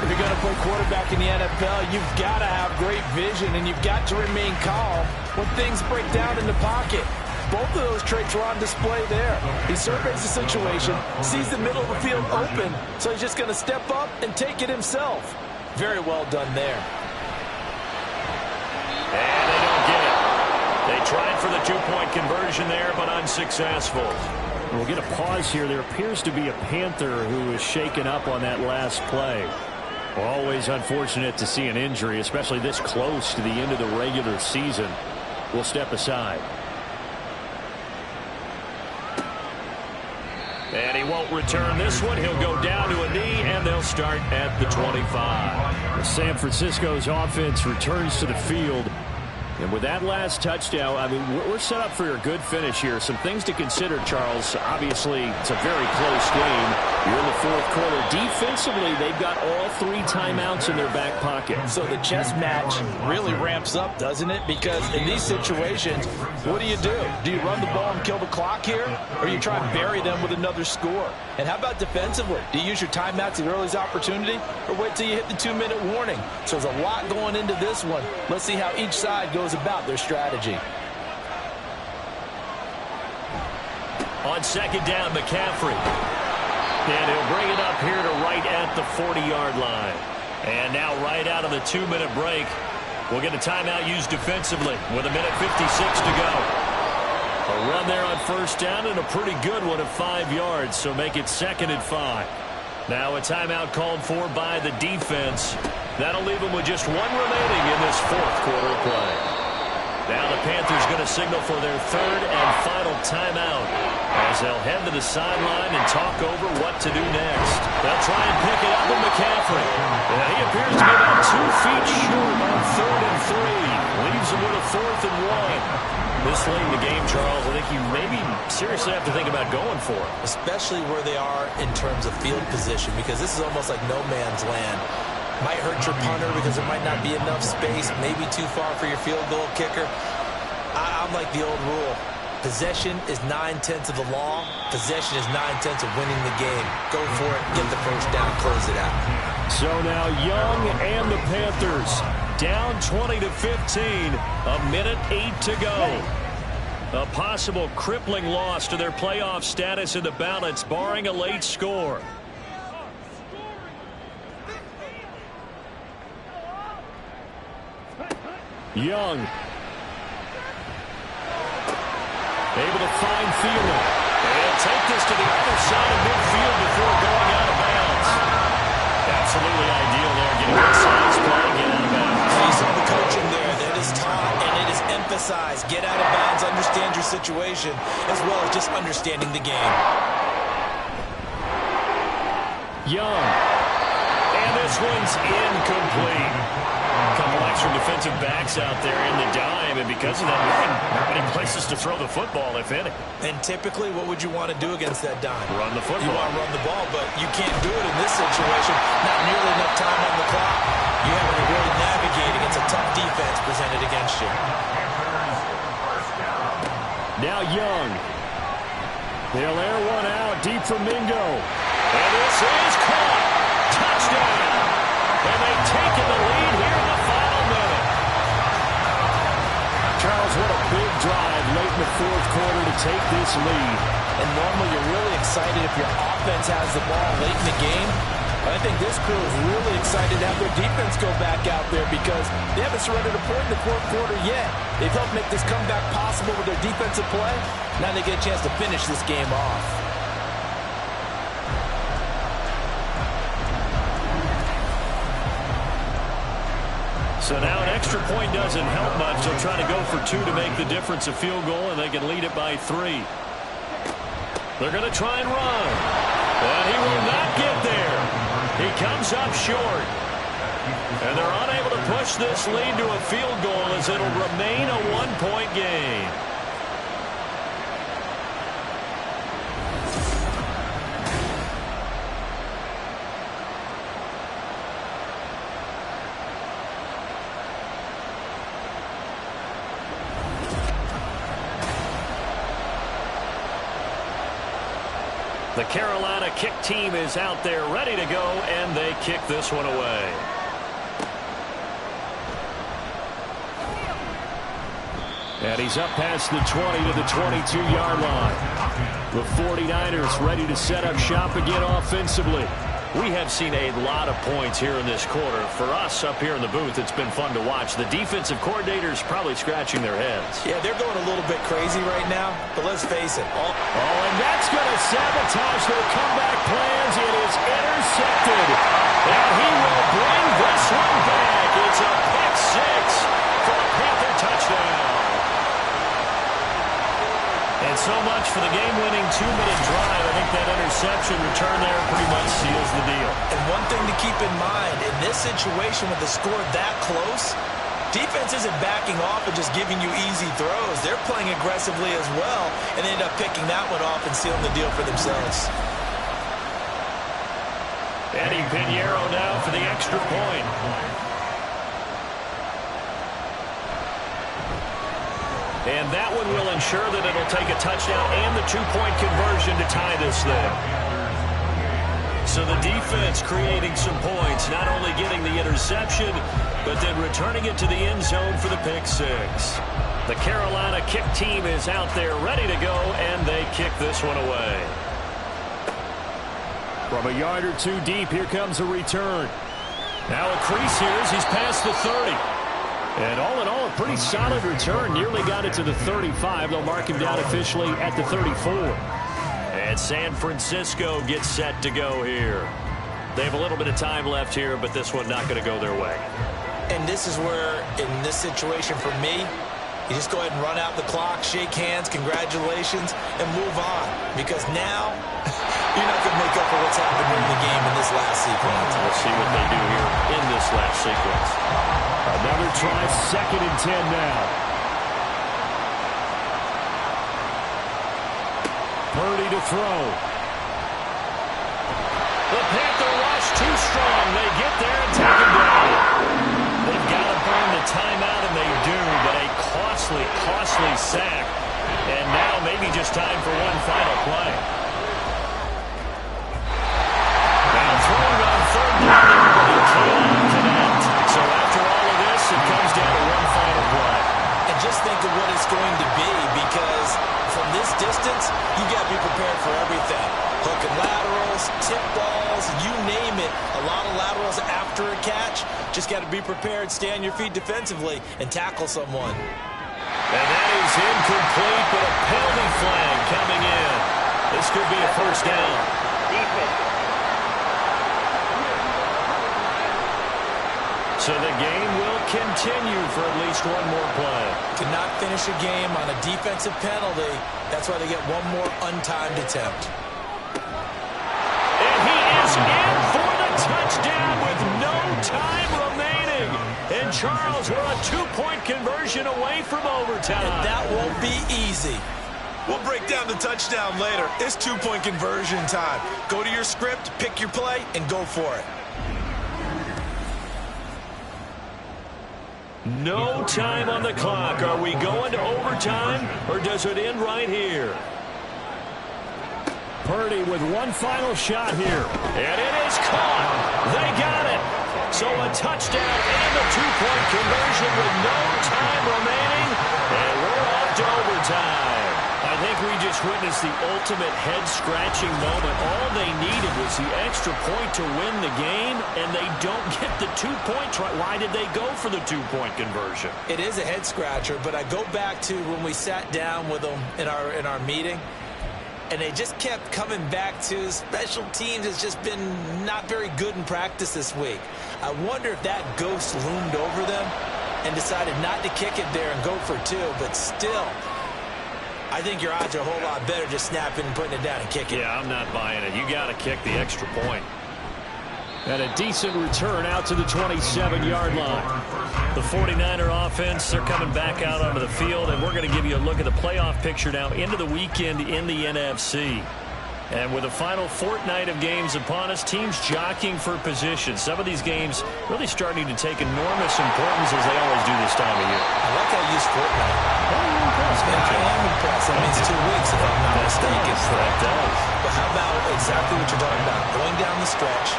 If you're going to play quarterback in the NFL, you've got to have great vision, and you've got to remain calm when things break down in the pocket. Both of those traits are on display there. He surveys the situation, sees the middle of the field open, so he's just going to step up and take it himself. Very well done there. And they don't get it. They tried for the 2-point conversion there, but unsuccessful. We'll get a pause here. There appears to be a Panther who is shaken up on that last play. Always unfortunate to see an injury, especially this close to the end of the regular season. We'll step aside. And he won't return this one. He'll go down to a knee, and they'll start at the 25. San Francisco's offense returns to the field. And with that last touchdown, I mean, we're set up for a good finish here. Some things to consider, Charles. Obviously, it's a very close game. You're in the 4th quarter. Defensively, they've got all 3 timeouts in their back pocket. So the chess match really ramps up, doesn't it? Because in these situations, what do? Do you run the ball and kill the clock here? Or you try and bury them with another score? And how about defensively? Do you use your timeouts at the earliest opportunity? Or wait till you hit the 2-minute warning? So there's a lot going into this one. Let's see how each side goes about their strategy. On second down, McCaffrey. And he'll bring it up here to right at the 40-yard line. And now right out of the 2-minute break, we'll get a timeout used defensively with 1:56 to go. A run there on first down and a pretty good one of 5 yards, so make it 2nd and 5. Now a timeout called for by the defense. That'll leave them with just 1 remaining in this 4th quarter play. Now the Panthers going to signal for their 3rd and final timeout as they'll head to the sideline and talk over what to do next. They'll try and pick it up with McCaffrey. And he appears to be about 2 feet short on 3rd and 3. Leaves him with a 4th and 1. This late in the game, Charles, I think you maybe seriously have to think about going for it. Especially where they are in terms of field position, because this is almost like no man's land. Might hurt your punter because there might not be enough space, maybe too far for your field goal kicker. I'm like the old rule. Possession is 9/10 of the law. Possession is 9/10 of winning the game. Go for it, get the first down, close it out. So now Young and the Panthers down 20-15. A minute 8 to go. A possible crippling loss to their playoff status in the balance, barring a late score. Young. Able to find Fielder. And take this to the other side of midfield before going out of bounds. Absolutely ideal there, getting inside play, get out of bounds. You saw the coaching there. That is taught and it is emphasized. Get out of bounds, understand your situation, as well as just understanding the game. Young. And this one's incomplete. A couple extra defensive backs out there in the dime, and because of that, not many places to throw the football, if any. And typically, what would you want to do against that dime? Run the football. You want to run the ball, but you can't do it in this situation. Not nearly enough time on the clock. You have to really navigate against a tough defense presented against you. Now Young. They'll air one out deep from Mingo. And this is caught. Touchdown. And they've taken the lead here in the final minute. Charles, what a big drive late in the fourth quarter to take this lead. And normally you're really excited if your offense has the ball late in the game. But I think this crew is really excited to have their defense go back out there because they haven't surrendered a point in the fourth quarter yet. They've helped make this comeback possible with their defensive play. Now they get a chance to finish this game off. So now an extra point doesn't help much. They'll try to go for two to make the difference a field goal, and they can lead it by 3. They're going to try and run. And he will not get there. He comes up short. And they're unable to push this lead to a field goal as it'll remain a 1-point game. The Carolina kick team is out there ready to go, and they kick this one away. And he's up past the 20 to the 22-yard line. The 49ers ready to set up shop again offensively. We have seen a lot of points here in this quarter. For us up here in the booth, it's been fun to watch. The defensive coordinators probably scratching their heads. Yeah, they're going a little bit crazy right now, but let's face it. And that's going to sabotage their comeback plans. It is intercepted. And he will bring this one back. It's a pick six for a Panther touchdown. And so much for the game-winning 2-minute drive. I think that interception return there pretty much seals the deal. And one thing to keep in mind, in this situation with the score that close, defense isn't backing off and just giving you easy throws. They're playing aggressively as well, and they end up picking that one off and sealing the deal for themselves. Eddie Pinheiro now for the extra point. And that one will ensure that it'll take a touchdown and the 2-point conversion to tie this thing. So the defense creating some points, not only getting the interception, but then returning it to the end zone for the pick six. The Carolina kick team is out there ready to go, and they kick this one away. From a yard or two deep, here comes a return. Now a crease here as he's past the 30. And all in all, a pretty solid return. Nearly got it to the 35. They'll mark him down officially at the 34. And San Francisco gets set to go here. They have a little bit of time left here, but this one not going to go their way. And this is where, in this situation for me, you just go ahead and run out the clock, shake hands, congratulations, and move on. Because now, you're not going to make up for what's happened in the game in this last sequence. We'll see what they do here in this last sequence. Another try, 2nd and 10 now. Purdy to throw. The Panther rush too strong. They get there and take him down. They've got to burn the timeout, and they do, but a costly sack. And now maybe just time for one final play. Now throwing on 3rd down, but he cannot connect. So after all of this, this distance, you got to be prepared for everything. Hook and laterals, tip balls, you name it. A lot of laterals after a catch. Just got to be prepared, stay on your feet defensively, and tackle someone. And that is incomplete, but a penalty flag coming in. This could be a first down. So the game will continue for at least one more play. Cannot finish a game on a defensive penalty. That's why they get one more untimed attempt. And he is in for the touchdown with no time remaining. And Charles, we're a two-point conversion away from overtime. And that won't be easy. We'll break down the touchdown later. It's two-point conversion time. Go to your script, pick your play, and go for it. No time on the clock. Are we going to overtime, or does it end right here? Purdy with one final shot here. And it is caught. They got it. So a touchdown and a two-point conversion with no time remaining. And we're off to overtime. I think we just witnessed the ultimate head-scratching moment. All they needed was the extra point to win the game, and they don't get the two-point try. Why did they go for the two-point conversion? It is a head-scratcher, but I go back to when we sat down with them in our meeting, and they just kept coming back to special teams has just been not very good in practice this week. I wonder if that ghost loomed over them and decided not to kick it there and go for two, but still, I think your odds are a whole lot better just snapping and putting it down and kicking. Yeah, I'm not buying it. You got to kick the extra point. And a decent return out to the 27-yard line. The 49er offense, they're coming back out onto the field, and we're going to give you a look at the playoff picture now into the weekend in the NFC. And with the final fortnight of games upon us, teams jockeying for position. Some of these games really starting to take enormous importance as they always do this time of year. I like how you use fortnight. You're impressed, man. I am impressed. That means 2 weeks if I'm not mistaken. That does. But how about exactly what you're talking about? Going down the stretch,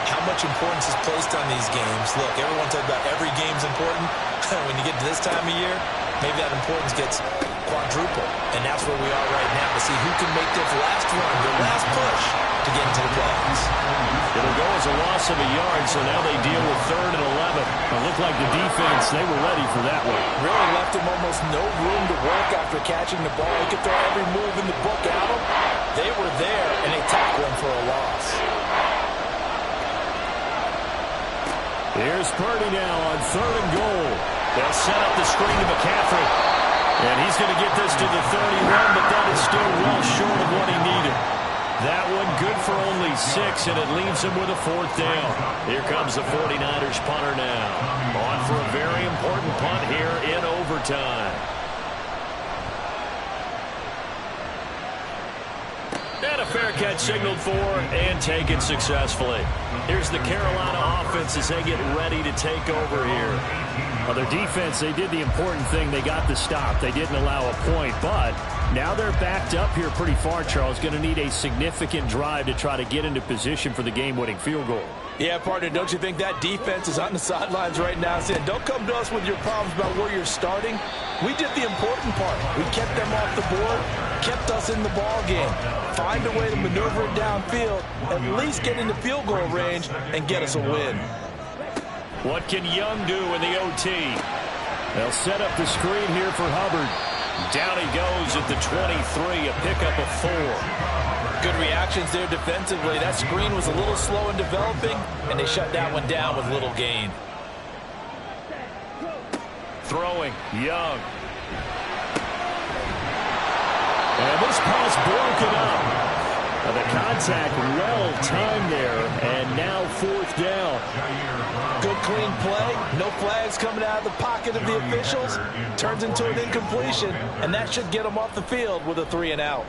how much importance is placed on these games. Look, everyone talks about every game's important. When you get to this time of year, maybe that importance gets quadruple. And that's where we are right now to see who can make their last run, their last push to get into the playoffs. It'll go as a loss of a yard, so now they deal with 3rd and 11. It looked like the defense, they were ready for that one. Really left him almost no room to work after catching the ball. He could throw every move in the book at him. They were there, and they tackled him for a loss. Here's Purdy now on 3rd and goal. They'll set up the screen to McCaffrey. And he's going to get this to the 31, but that is still well short of what he needed. That one good for only 6, and it leaves him with a 4th down. Here comes the 49ers punter now. On for a very important punt here in overtime. And a fair catch signaled for and taken successfully. Here's the Carolina offense as they get ready to take over here. Well, their defense, they did the important thing. They got the stop. They didn't allow a point, but now they're backed up here pretty far, Charles. Going to need a significant drive to try to get into position for the game-winning field goal. Yeah, partner, don't you think that defense is on the sidelines right now saying, don't come to us with your problems about where you're starting. We did the important part. We kept them off the board, kept us in the ball game. Find a way to maneuver it downfield, at least get into field goal range, and get us a win. What can Young do in the OT? They'll set up the screen here for Hubbard. Down he goes at the 23, a pickup of 4. Good reactions there defensively. That screen was a little slow in developing, and they shut that one down with little gain. Throwing, Young. And this pass broken up. The contact well timed there, and now 4th down. Good clean play. No flags coming out of the pocket of the officials. Turns into an incompletion, and that should get them off the field with a 3-and-out.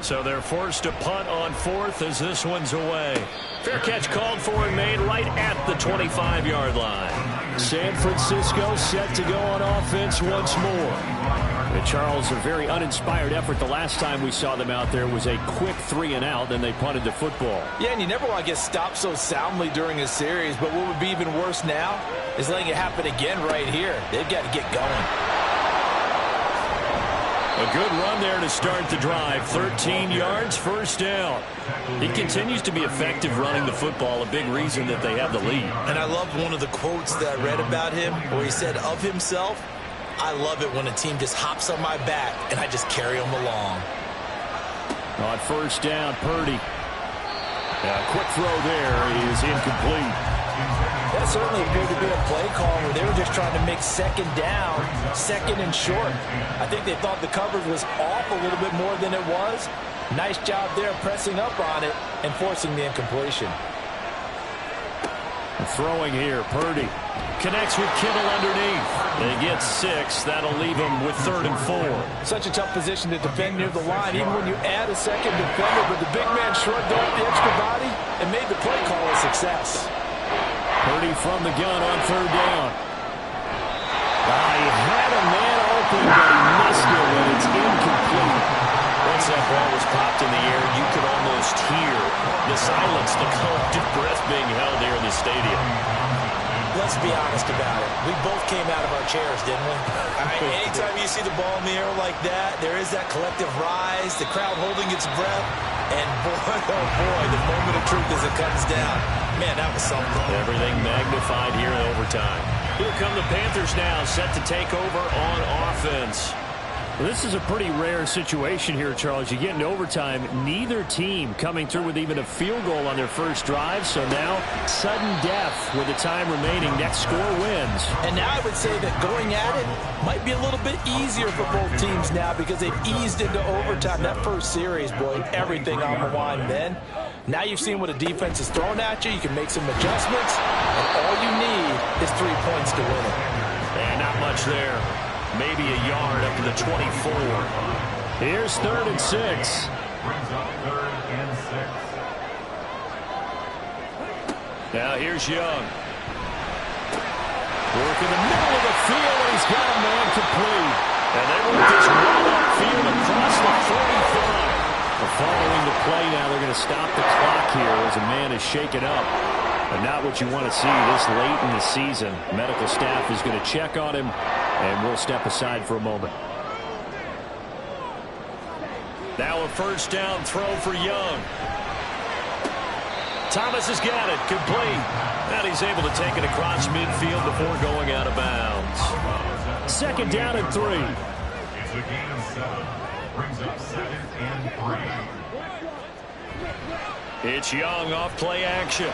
So they're forced to punt on 4th as this one's away. Fair catch called for and made right at the 25-yard line. San Francisco set to go on offense once more. And Charles, a very uninspired effort. The last time we saw them out there was a quick 3-and-out, then they punted the football. Yeah, and you never want to get stopped so soundly during a series, but what would be even worse now is letting it happen again right here. They've got to get going. A good run there to start the drive. 13 yards, first down. He continues to be effective running the football, a big reason that they have the lead. And I love one of the quotes that I read about him where he said of himself, I love it when a team just hops on my back and I just carry them along. On first down, Purdy. A quick throw there is incomplete. That certainly appeared to be a play call where they were just trying to make second down, second and short. I think they thought the coverage was off a little bit more than it was. Nice job there pressing up on it and forcing the incompletion. Throwing here, Purdy. Connects with Kittle underneath. They get 6. That'll leave them with 3rd and 4. Such a tough position to defend near the line, even when you add a second defender. But the big man shrugged off the extra body and made the play call a success. Purdy from the gun on 3rd down. He had a man open, but he missed it, and it's incomplete. Once that ball was popped in the air, you could almost hear the silence, the collective breath being held here in the stadium. Let's be honest about it. We both came out of our chairs, didn't we? Anytime you see the ball in the air like that, there is that collective rise, the crowd holding its breath, and boy, oh boy, the moment of truth as it comes down. Man, that was something. Everything magnified here in overtime. Here come the Panthers now, set to take over on offense. Well, this is a pretty rare situation here, Charles. You get into overtime, neither team coming through with even a field goal on their first drive. So now, sudden death with the time remaining. Next score wins. And now I would say that going at it might be a little bit easier for both teams now because they've eased into overtime. That first series, boy, everything on the line then. Now you've seen what a defense is thrown at you. You can make some adjustments, and all you need is 3 points to win it. And not much there. Maybe a yard up to the 24. Here's 3rd and 6. Brings up 3rd and 6. Now here's Young. Work in the middle of the field, and he's got a man complete. And they work this run upfield across the 45. Following the play now, they're going to stop the clock here as a man is shaken up. But not what you want to see this late in the season. Medical staff is going to check on him, and we'll step aside for a moment. Now a first down throw for Young. Thomas has got it, complete. And he's able to take it across midfield before going out of bounds. 2nd down and 3. It's a gain of 7. Brings up 2nd and 3. It's Young off play action.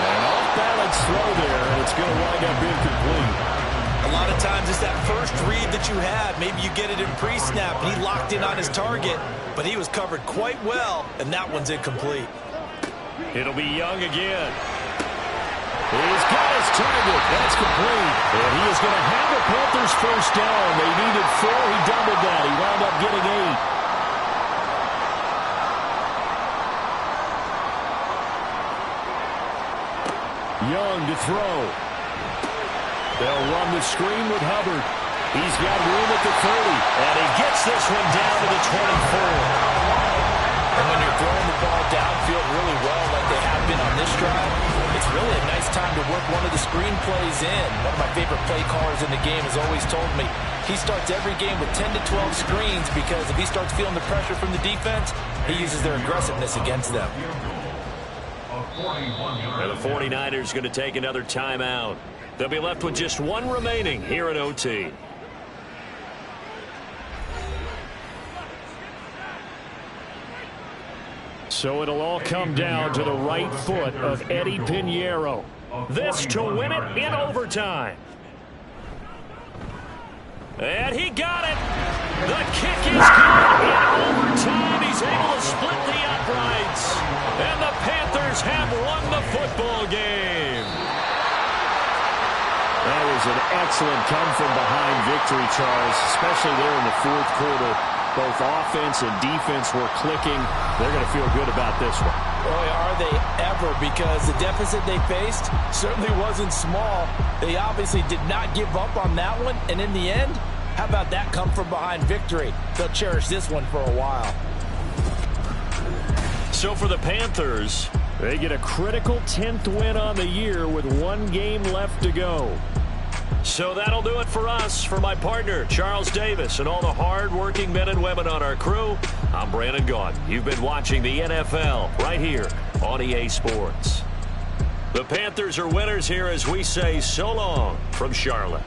And off-balance throw there, and it's going to wind up incomplete. A lot of times it's that first read that you have. Maybe you get it in pre-snap, and he locked in on his target, but he was covered quite well, and that one's incomplete. It'll be Young again. He's got his target. That's complete. And he is going to have the Panthers first down. They needed 4. He doubled that. He wound up getting 8. Young to throw. They'll run the screen with Hubbard. He's got room at the 30. And he gets this one down to the 24. And when you're throwing the ball downfield really well like they have been on this drive, it's really a nice time to work one of the screen plays in. One of my favorite play callers in the game has always told me he starts every game with 10 to 12 screens because if he starts feeling the pressure from the defense, he uses their aggressiveness against them. And the 49ers going to take another timeout. They'll be left with just 1 remaining here in OT. So it'll all come down to the right foot of Eddie Pinheiro. This to win it in overtime. And he got it. The kick is good in overtime. He's able to split the uprights. And the Panthers have won the football game. That was an excellent come-from-behind victory, Charles, especially there in the 4th quarter. Both offense and defense were clicking. They're going to feel good about this one. Boy, are they ever, because the deficit they faced certainly wasn't small. They obviously did not give up on that one, and in the end, how about that come-from-behind victory? They'll cherish this one for a while. So for the Panthers, they get a critical 10th win on the year with 1 game left to go. So that'll do it for us. For my partner, Charles Davis, and all the hard-working men and women on our crew, I'm Brandon Gaudin. You've been watching the NFL right here on EA Sports. The Panthers are winners here as we say so long from Charlotte.